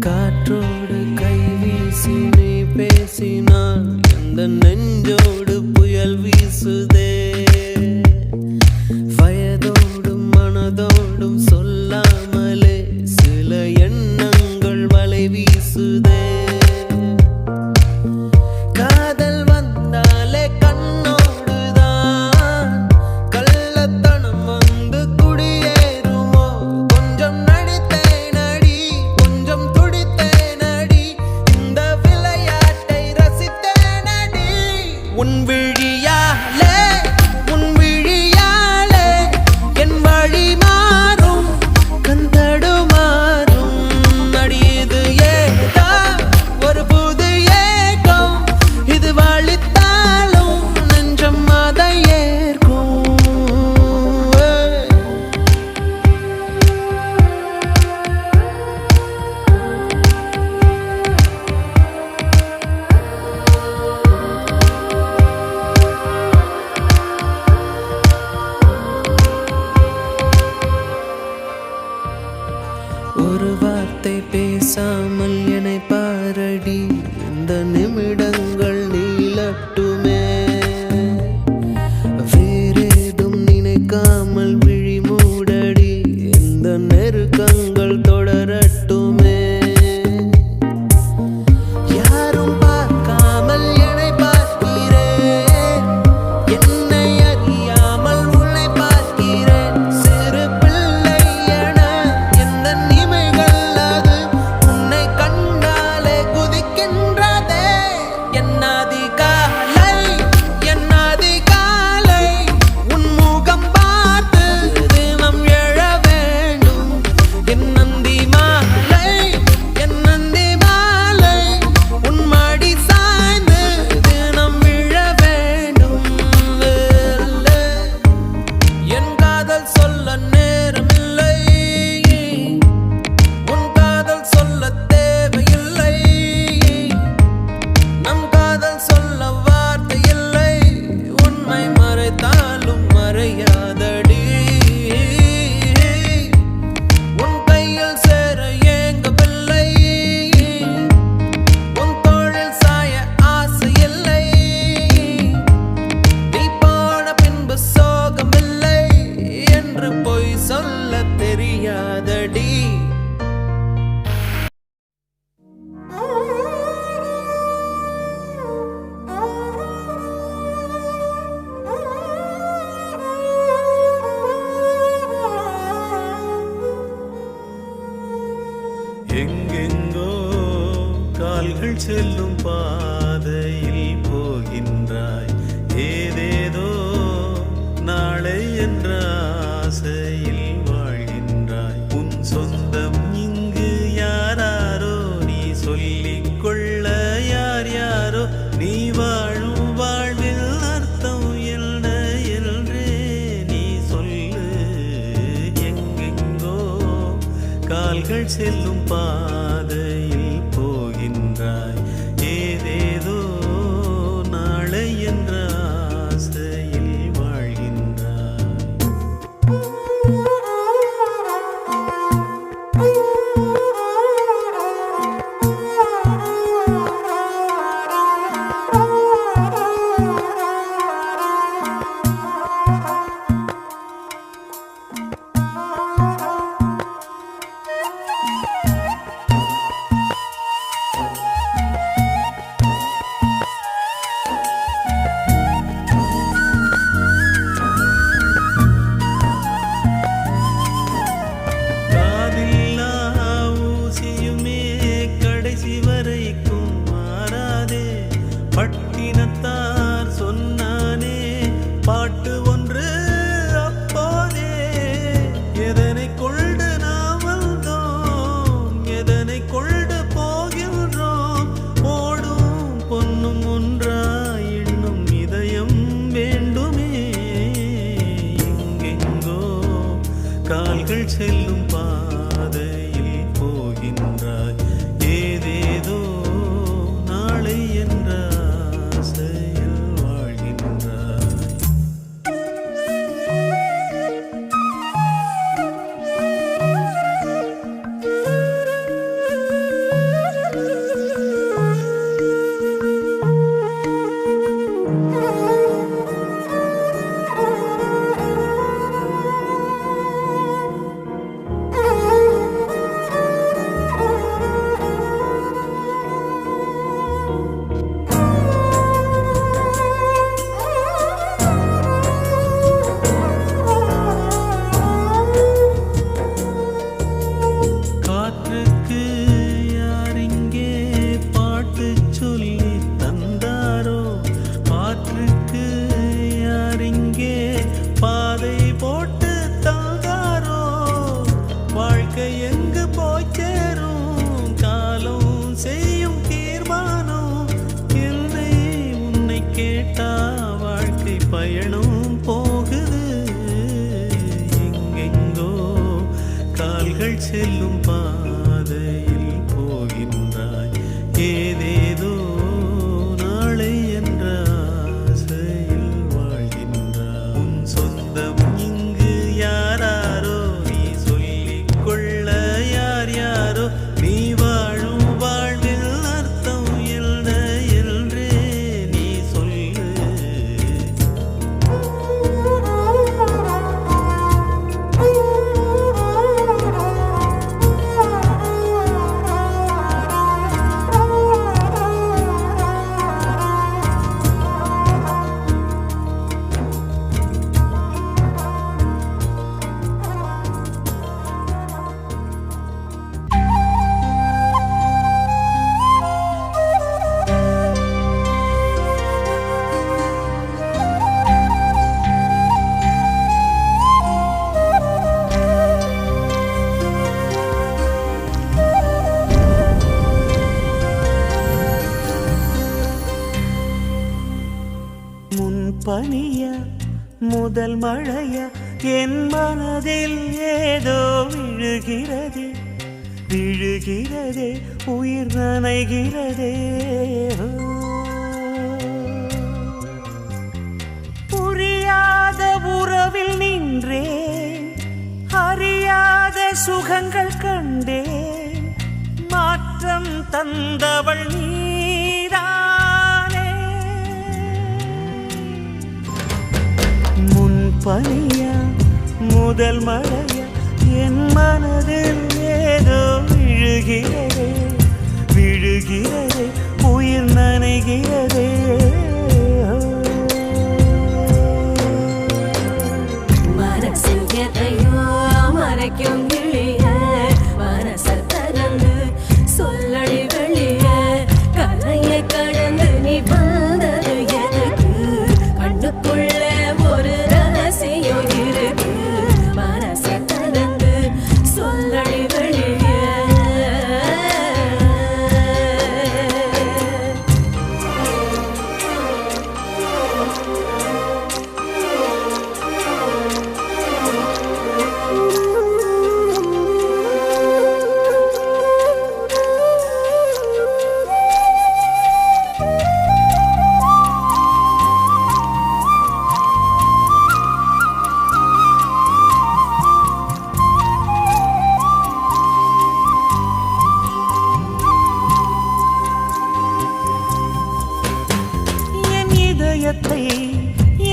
காற்றோடு கை வீசி நீ பேசினால் எந்த நெஞ்சோடு புயல் வீசுதே வயதோடும் மனதோடும் சொல்லாமலே சில எண்ணங்கள் வலை வீசுதே காதல் வந்தாலே கண்ணோடுதான் கள்ளத்தனம் வந்து குடியேறுமோ கொஞ்சம் நடித்தேனடி கொஞ்சம் துடித்தேனடி இந்த விளையாட்டை ரசித்தேனடி உன் விழியாலே என் வழி மாறும் கந்தடுமாறும் அடியது ஏதா ஒரு புது ஏகம் இது வழித்தாலும் நெஞ்சம் அதை ஏற்கும் ஒரு வார்த்தை பேசாமல் என்னை பாரடி இந்த நிமிடங்கள் நீளட்டுமே வேறேதும் நினைக்காமல் விழி மூடடி இந்த நெருக்கங்கள் தொடரட்டுமே யாரும் பார்க்காமல் என்னை பார்க்கிறேன் என்னை அறியாமல் உன்னை பார்க்கிறேன் சிறு பிள்ளை என எந்த நிமைகள் அது உன்னை கண்டாலே குதிக்கின்றதே என் அதிகாலை உன் முகம் பார்த்து தினம் எழ வேண்டும் என் நந்தி மாலை உன் மடி சாய்ந்து தினம் விழ வேண்டும் என் காதல் சொல்ல நேரமில்லை உன் காதல் சொல்ல தேவையில்லை நம் காதல் சொல்ல வார்த்தை இல்லை உண்மை மறைத்தாலும் மறையாதடி உன் கையில் சேர ஏங்கவில்லை உன் தோளில் சாய ஆசை இல்லை நீ போன பின்பு சோகமில்லை என்று பொய் சொல்ல தெரியாதடி எங்கெங்கோ கால்கள் செல்லும் பாதையில் போகின்றாய் ஏதேதோ நாளை என்ற ஆசையில் வாழ்கின்றாய் உன் சொந்தம் இங்கு யாராரோ நீ சொல்லிக் கொள்ள யார் யாரோ நீ வாழும் வாழ்வில் அர்த்தம் என்ன என்றே நீ சொல்லு எங்கெங்கோ கால்கள் செல்லும் பாதையில் பட்டினத்தார் சொன்னானே பாட்டு ஒன்று அப்போதே, எதனை கொண்டு நாம் வந்தோம், எதனை கொண்டு போகின்றோம், ஓடும் பொன்னும் ஒன்றாய் இன்னும் இதயம் வேண்டுமே. எங்கெங்கோ கால்கள் செல்லும் பாதையில் போகின்றாய், ஏதேதோ நாளை என்ற ஆசையில் வாழ்கின்றாய். காற்றுக்கு யாரிங்கே பாட்டு சொல்லி தந்தாரோ, ஆற்றுக்கு யாரிங்கே பாதை போட்டு தந்தாரோ, வாழ்க்கை எங்கு போய் சேரும் காலம் செய்யும் தீர்மானம், என்னை உன்னை கேட்டா வாழ்க்கை பயணம் போகுது. எங்கெங்கோ கால்கள் செல்லும் பாதையில் போகின்றாய், ஏதேதோ நாளை என்ற ஆசையில் வாழ்கின்றாய். உன் சொந்தம் இங்கு யாராரோ, நீ சொல்லிக் கொள்ள யார் யாரோ, நீ வாழும் வாழ்வில் அர்த்தம் என்ன என்றே நீ சொல்லு. முன்பனிய முதல் மழைய என் மனதில் ஏதோ விழுகிறதே, விழுகிறதே, உயிர் நனைகிறதே. புரியாத உறவில் நின்றேன், அறியாத சுகங்கள் கண்டேன், மாற்றம் தந்தவள் நீதானே. முன்பனியா முதல் மழையா என் மனதில் ஏதோ விழுகிறதே, விழுகிறதே, உயிர் நனைகிறதே. மனசில் எதையோ மறைக்கும் கிளிய, மனசல் திறந்து சொல்லடி வெளிய, கலையை கடந்து நீ வந்தது எதுக்கு, கண்ணுக்குள்ள ஒரு ரகசியம் இருக்கு, மனசை திறந்து சொல்லடி வெளிய.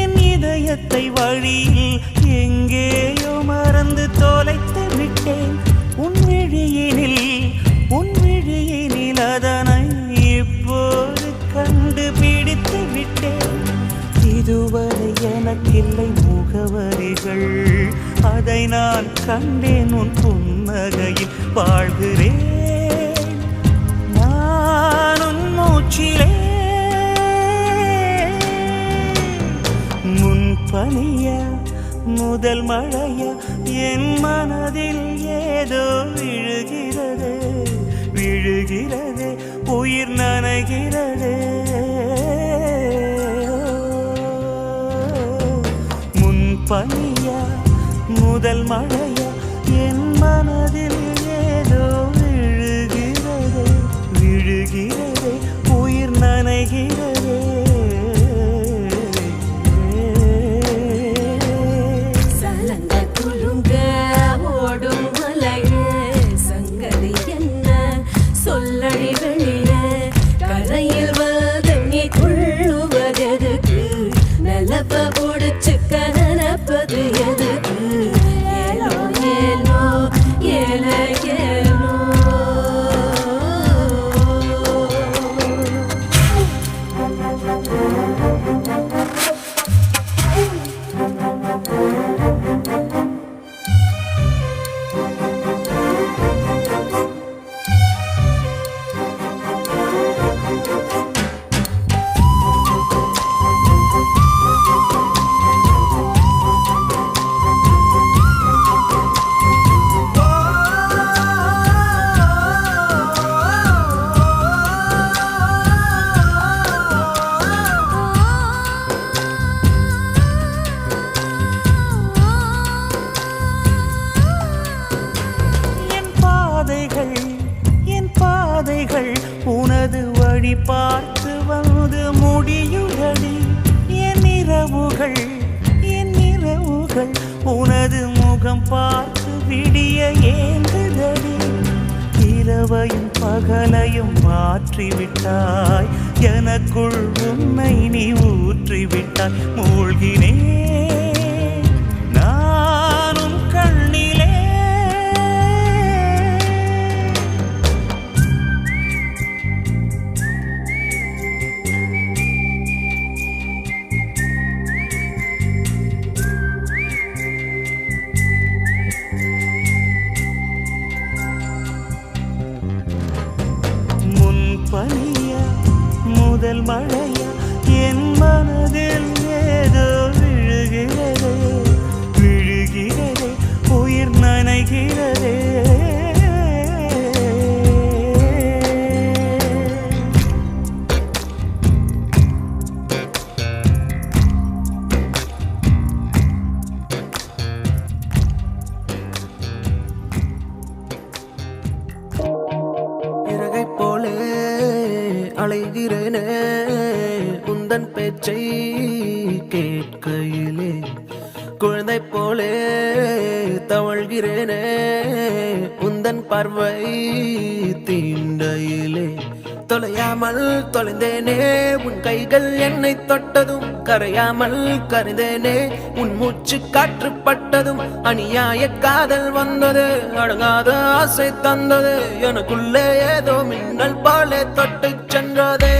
என் இதயத்தை வழியில் எங்கேயோ மறந்து தொலைத்து விட்டேன். உன் விழியினில் அதனை இப்போது கண்டுபிடித்து விட்டேன். இதுவரை எனக்கில்லை முகவரிகள், அதை நான் கண்டேன் உன் புன்னகையில் வாழ்கிறேன். நான் உன் மூச்சிலே முதல் மழையா என் மனதில் ஏதோ விழுகிறது விழுகிறது உயிர் நனைகிறது முன்பனியா முதல் மழையா என் மனதில் ஏதோ விழுகிறது விழுகிறது உயிர் நனைகிறது சலங்க குலுங்க ஓடும் மலையே சங்கதி என்ன சொல்லடி வெளியே கரையில் வந்து நீ துள்ளுவதெதுக்கு நிலப்ப ஒடிச்சுக்க நினைப்பது எதுக்கு ஏலோ ஏலோ ஏல ஏலோ என் பாதைகள் உனது வழி பார்த்து வந்து முடியுதடி என் இரவுகள் உனது முகம் பார்த்து விடிய ஏங்குதடி இரவையும் பகலையும் மாற்றிவிட்டாய் எனக்குள் உன்னை நீ ஊற்றிவிட்டாய் மூழ்கினேன் நானும் கண்ணிலே பனியா முதல் மழையா என் மனதில் ஏதோ விழுகிறது விழுகிறது உயிர் நனைகிறது இறகை போலே அலைகிறேனே உந்தன் பேச்சை கேட்கையிலே குழந்தை போலே தவழ்கிறேனே உந்தன் பார்வை தீண்டையிலே தொலையாமல் தொலைந்தேனே உன் கைகள் என்னை தொட்டதும் கரையாமல் கரைந்தேனே உன் மூச்சு காற்றுப்பட்டதும் அநியாய காதல் வந்தது அடங்காத ஆசை தந்தது எனக்குள்ளே ஏதோ மின்னல் போலே தொட்டு சென்றதே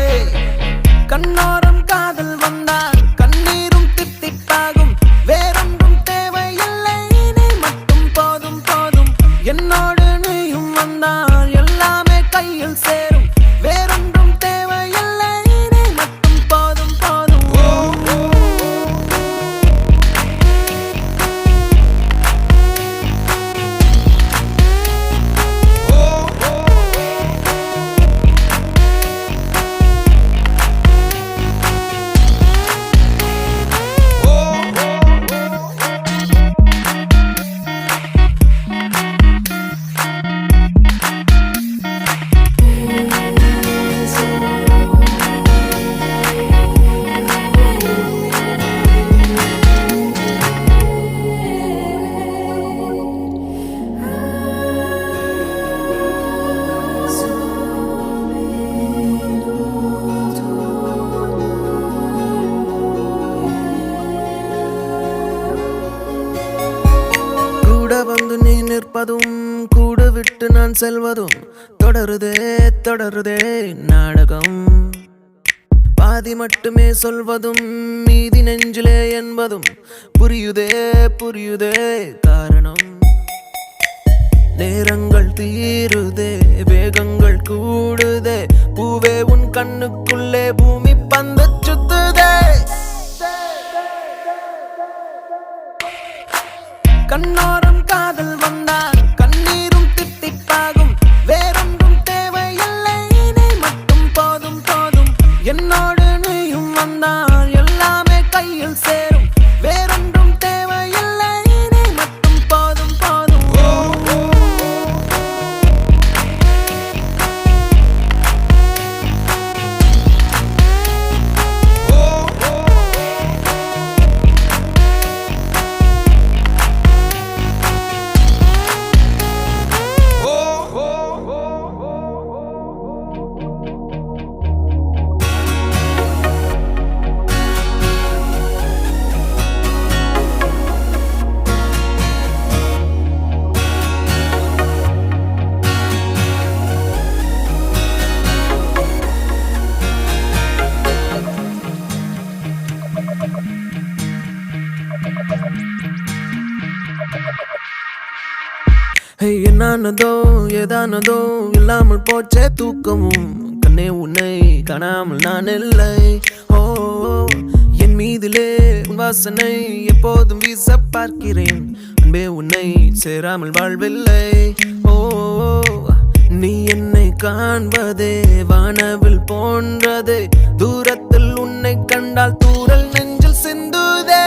கண்ணோரம் காதல் வந்தால் கண்ணீரும் தித்திப்பாகும் வேறொன்றும் தேவையில்லை நீ மட்டும் போதும் போதும் என்னோடு நீயும் வந்தால் எல்லாமே கையில் சேரும் வேறொன்றும் தேவையில்லை நீ மட்டும் போதும் போதும் வந்து நீ நிற்பதும் கூட விட்டு நான் செல்வதும் தொடருதே தொடருதே நாடகம் பாதி மட்டுமே சொல்வதும் மீதி நெஞ்சிலே என்பதும் புரியுதே புரியுதே காரணம் நேரங்கள் தீருதே வேகங்கள் கூடுதே பூவே உன் கண்ணுக்குள்ளே பூமி பந்து சுத்துதே கண்ணோரம் காதல் வந்தால் கண்ணீரும் தித்திப்பாகும். வேறொன்றும் தேவையில்லை, நீ மட்டும் போதும் போதும். என்னோடு நீயும் வந்தால் எல்லாமே கையில் சேரும். வேறொன்றும் தேவையில்லை, நீ மட்டும் போதும் போதும். என்னானதோ ஏதானதோ இல்லாமல் போச்சே தூக்கமும். கண்ணே உன்னை காணாமல் நான் இல்லை. ஓ என் மீதிலே உன் வாசனை எப்போதும் வீச பார்க்கிறேன். அன்பே உன்னை சேராமல் வாழ்வில்லை. ஓ நீ என்னை காண்பதே வானவில் போன்றதே. தூரத்தில் உன்னை கண்டால் தூரல் நெஞ்சில் சிந்துதே.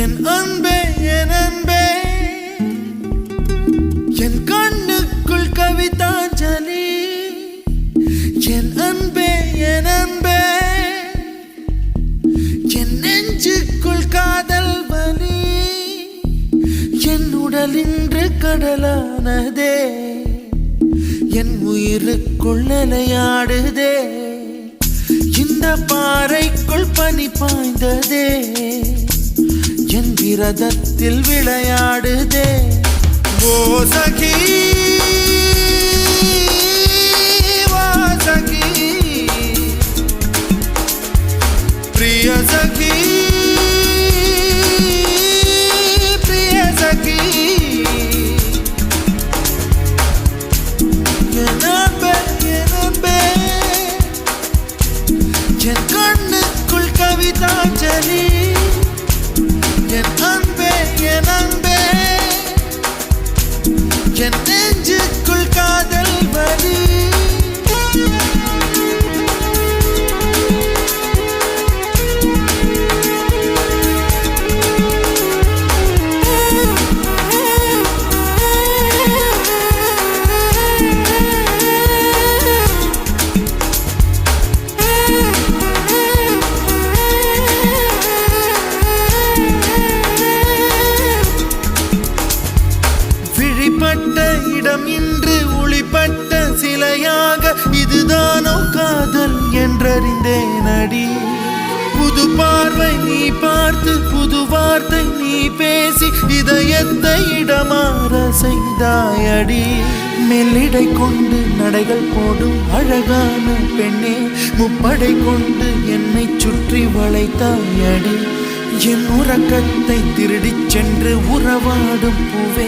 என் அன்பே என் அன்பே என் கண்ணுக்குள் கவிதாஞ்சலி. என் அன்பே என் அன்பே என் நெஞ்சுக்குள் காதல் வலி. என் உடல் இன்று கடலானதே, என் உயிருக்குள் நிலையாடுதே. இந்த பாறைக்குள் பனி பாய்ந்ததே, என் விரதத்தில் விளையாடுதே. ஓ சகி வா சகி, பிரிய சகி பிரிய சகி. என் அன்பே என் அன்பே என் கண்ணுக்குள் கவிதாஞ்சலி. என் அன்பே என் அன்பே என் நெஞ்சுக்குள் காதல் வலி. விழிப்பட்ட இடம் இன்று ஒளிப்பட்ட சிலையாக, இதுதானோ காதல் என்றறிந்தேன் அடி. புது பார்வை நீ பார்த்து புது வார்த்தை நீ பேசி இதயத்தை இடமாற செய்தாயடி மெல்லிடை கொண்டு நடைகள் போடும் அழகான பெண்ணே முப்படை கொண்டு என்னை சுற்றி வளைத்தாயடி என் உறக்கத்தை திருடிச் சென்று உறவாடும் பூவே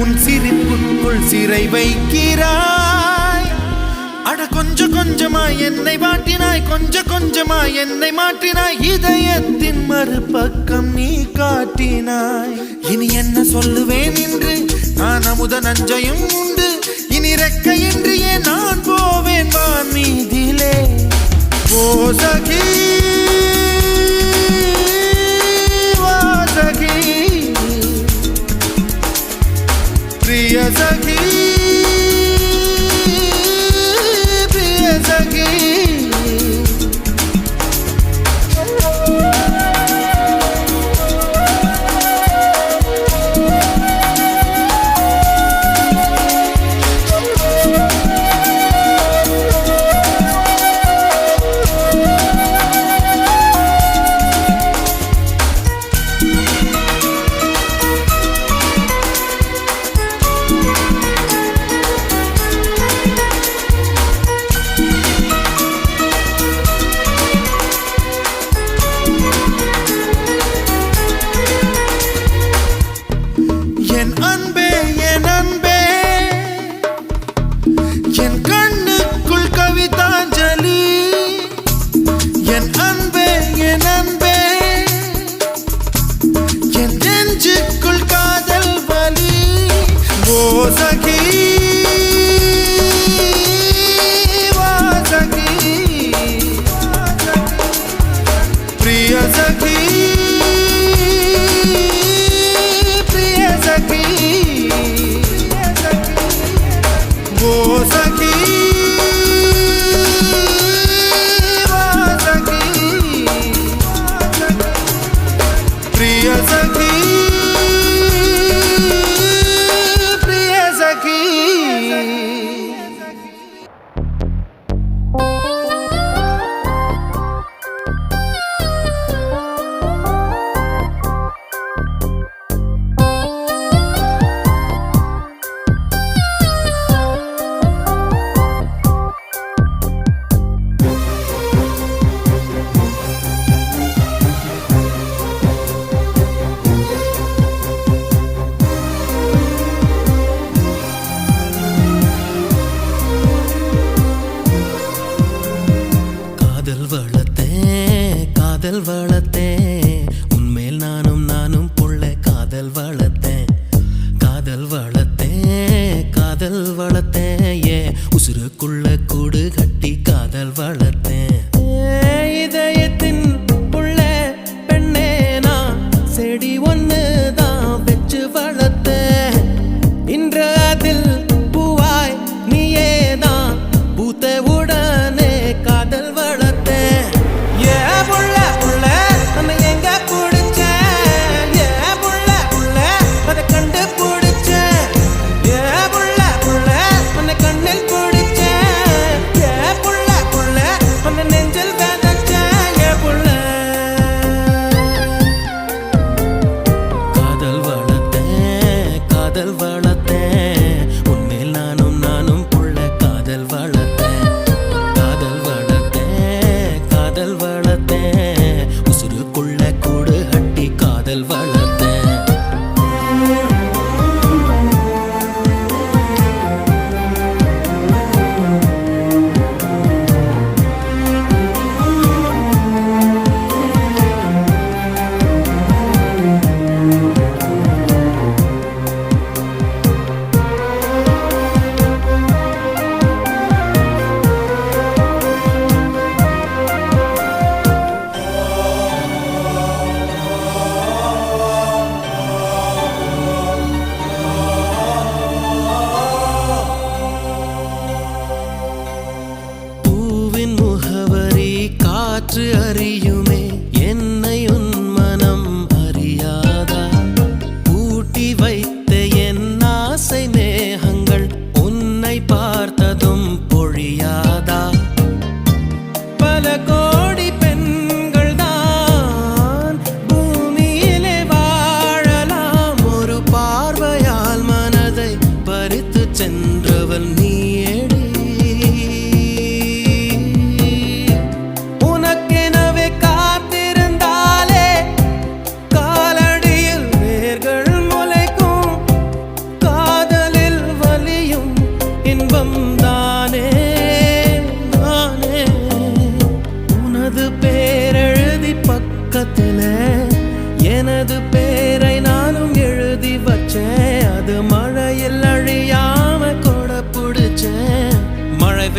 உன் சிரிப்புக்குள் சிறை வைக்கிறாய் அட கொஞ்சம் கொஞ்சமா என்னை மாட்டினாய் கொஞ்சம் கொஞ்சமா என்னை மாற்றினாய் இதயத்தின் மறுபக்கம் நீ காட்டினாய் இனி என்ன சொல்லுவேன் என்று நான் அமுத நஞ்சையும் உண்டு இனி ரெக்கையின்றியே நான் போவேன் வான் மீதிலே ஓ சகி प्रिय सखी प्रिय सखी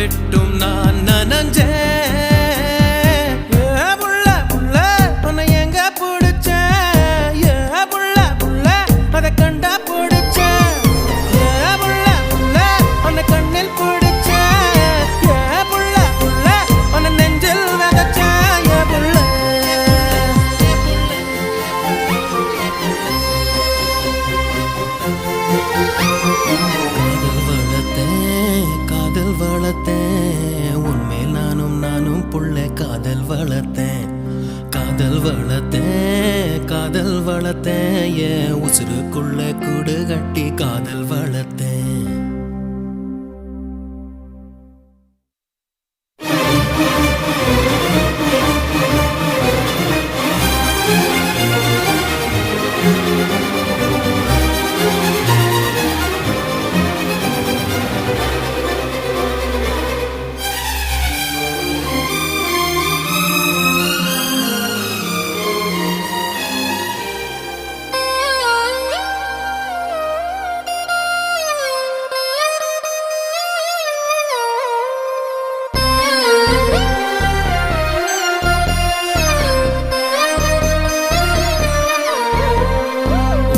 விட்டும் நான் நனஞ்சேன். ஏ புள்ள புள்ள உன்னை எங்க பிடிச்சேன்? ஏ புள்ள புள்ள அதை கண்டா பிடிச்சேன். ஏ புள்ள புள்ள உன்னை கண்ணில் பிடிச்சேன். ஏ புள்ள புள்ள உன்னை நெஞ்சில் விதைச்சேன். ஏ புள்ள காதல் வளர்த்தேன் உன்மேல் நானும் புள்ள காதல் வளர்த்தேன். காதல் வளர்த்தேன் காதல் வளர்த்தேன் என் உசுருக்குள்ள கூடு கட்டி காதல் வளர்த்தேன்.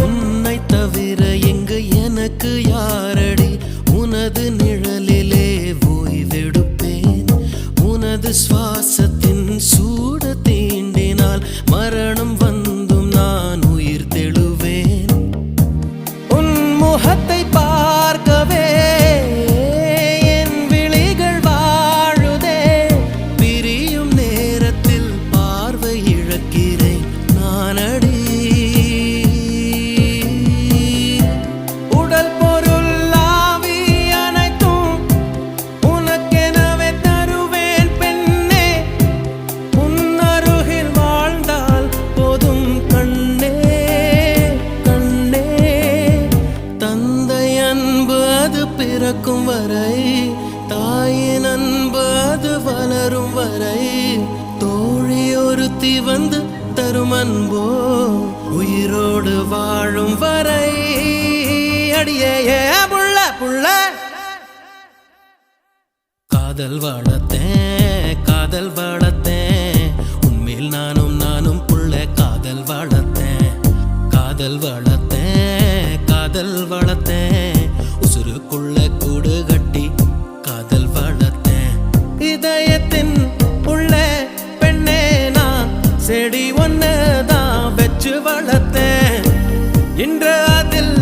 உன்னை தவிர எங்கு எனக்கு யாரடி? உனது நிழலிலே ஓய்வெடுப்பேன். உனது சுவாசத்தின் சூட தீண்டினால் மரணம் வந்தும் நான் உயிர் தெழுவேன். உன் முகத்தை பார்க்கவே என் விழிகள் வாழுதே. பிரியும் நேரத்தில் பார்வை இழக்கிறேன் நானடி. உடல் பொருள் ஆவி அனைத்தும் உனக்கெனவே தருவேன் பெண்ணே. உன் அருகில் வாழ்ந்தால் போதும் கண்ணே கண்ணே. தந்தை அன்பு அது பிறக்கும் வரை, தாயின் அன்பு அது வளரும் வரை, தோழி ஒருத்தி வந்து தரும் அன்போ உயிரோடு வாழும் வரை. அடியே ஏ புள்ள புள்ள காதல் வளர்த்தேன் காதல் வளர்த்தேன் உன்மேல் நானும் புள்ள காதல் வளர்த்தேன். காதல் வளர்த்தேன் காதல் வளர்த்தேன் உசுருக்குள்ள கூடு கட்டி காதல் வளர்த்தேன். இதயத்தின் உள்ள பெண்ணே நான் செடி ஒன்னுதான் வச்சு வளர்த்தேன். இன்று அதில்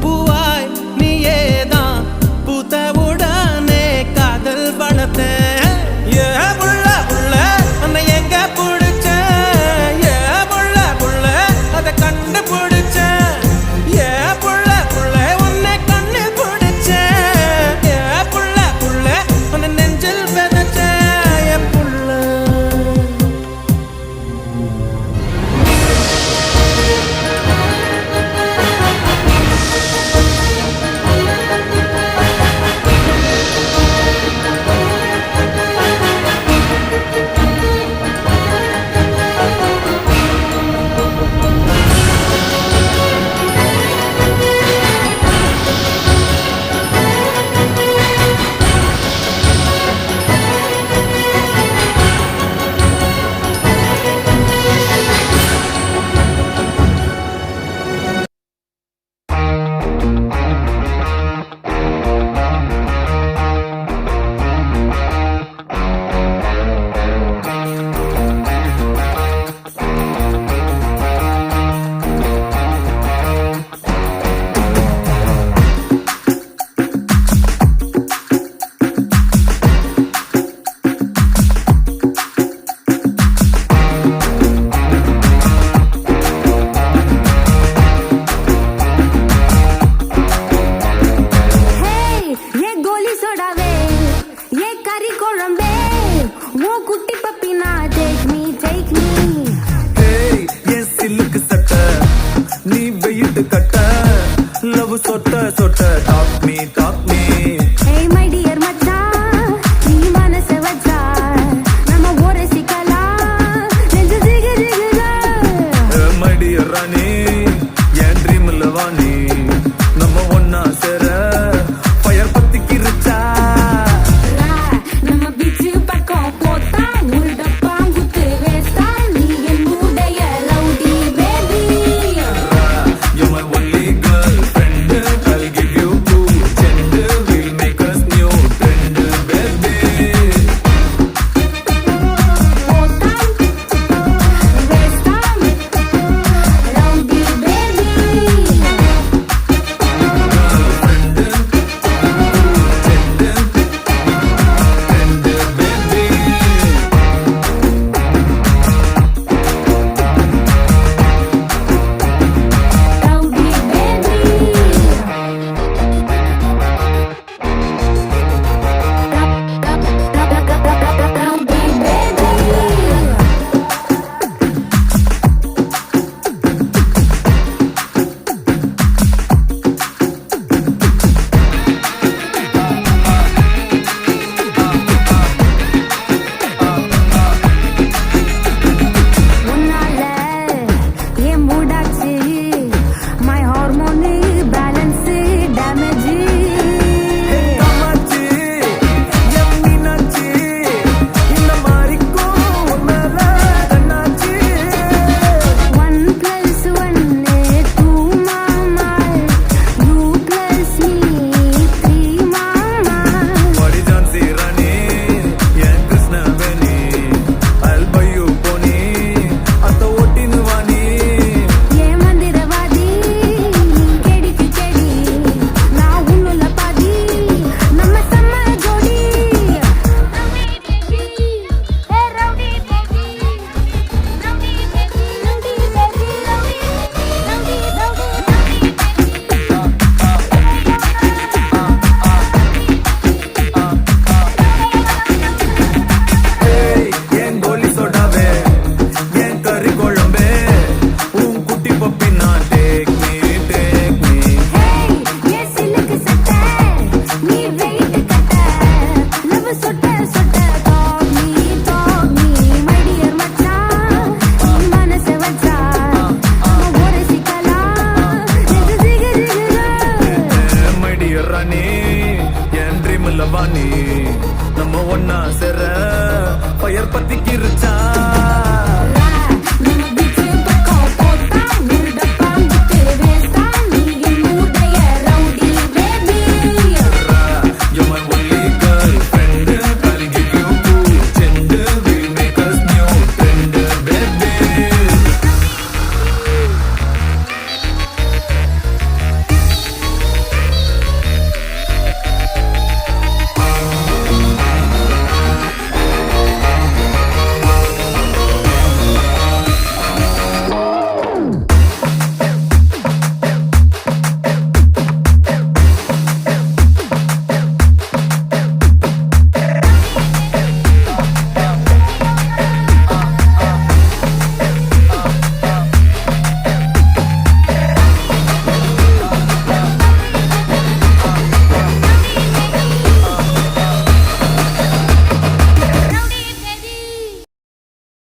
பூவாய் நீயேதான் பூத்தவுடனே காதல் வளர்த்தேன். ஏ புள்ள புள்ள உன்னை எங்க பிடிச்சேன்? ஏ புள்ள புள்ள அதை கண்டு பிடிச்சேன். ஏ புள்ள புள்ள உன்னை கண்ணு பிடிச்சேன். ஏ புள்ள புள்ள உன்னை நெஞ்சில் விதைச்சேன். ஏ புள்ள சொட்ட சொட்ட talk me Hey my dear மச்சான் நீ மனசு வச்சா நம்ம ஊரை சிக்கலாம் நெஞ்சு ஜிகு ஜிகுதா மை டியர் ராணி என் ட்ரீம்ல வாணி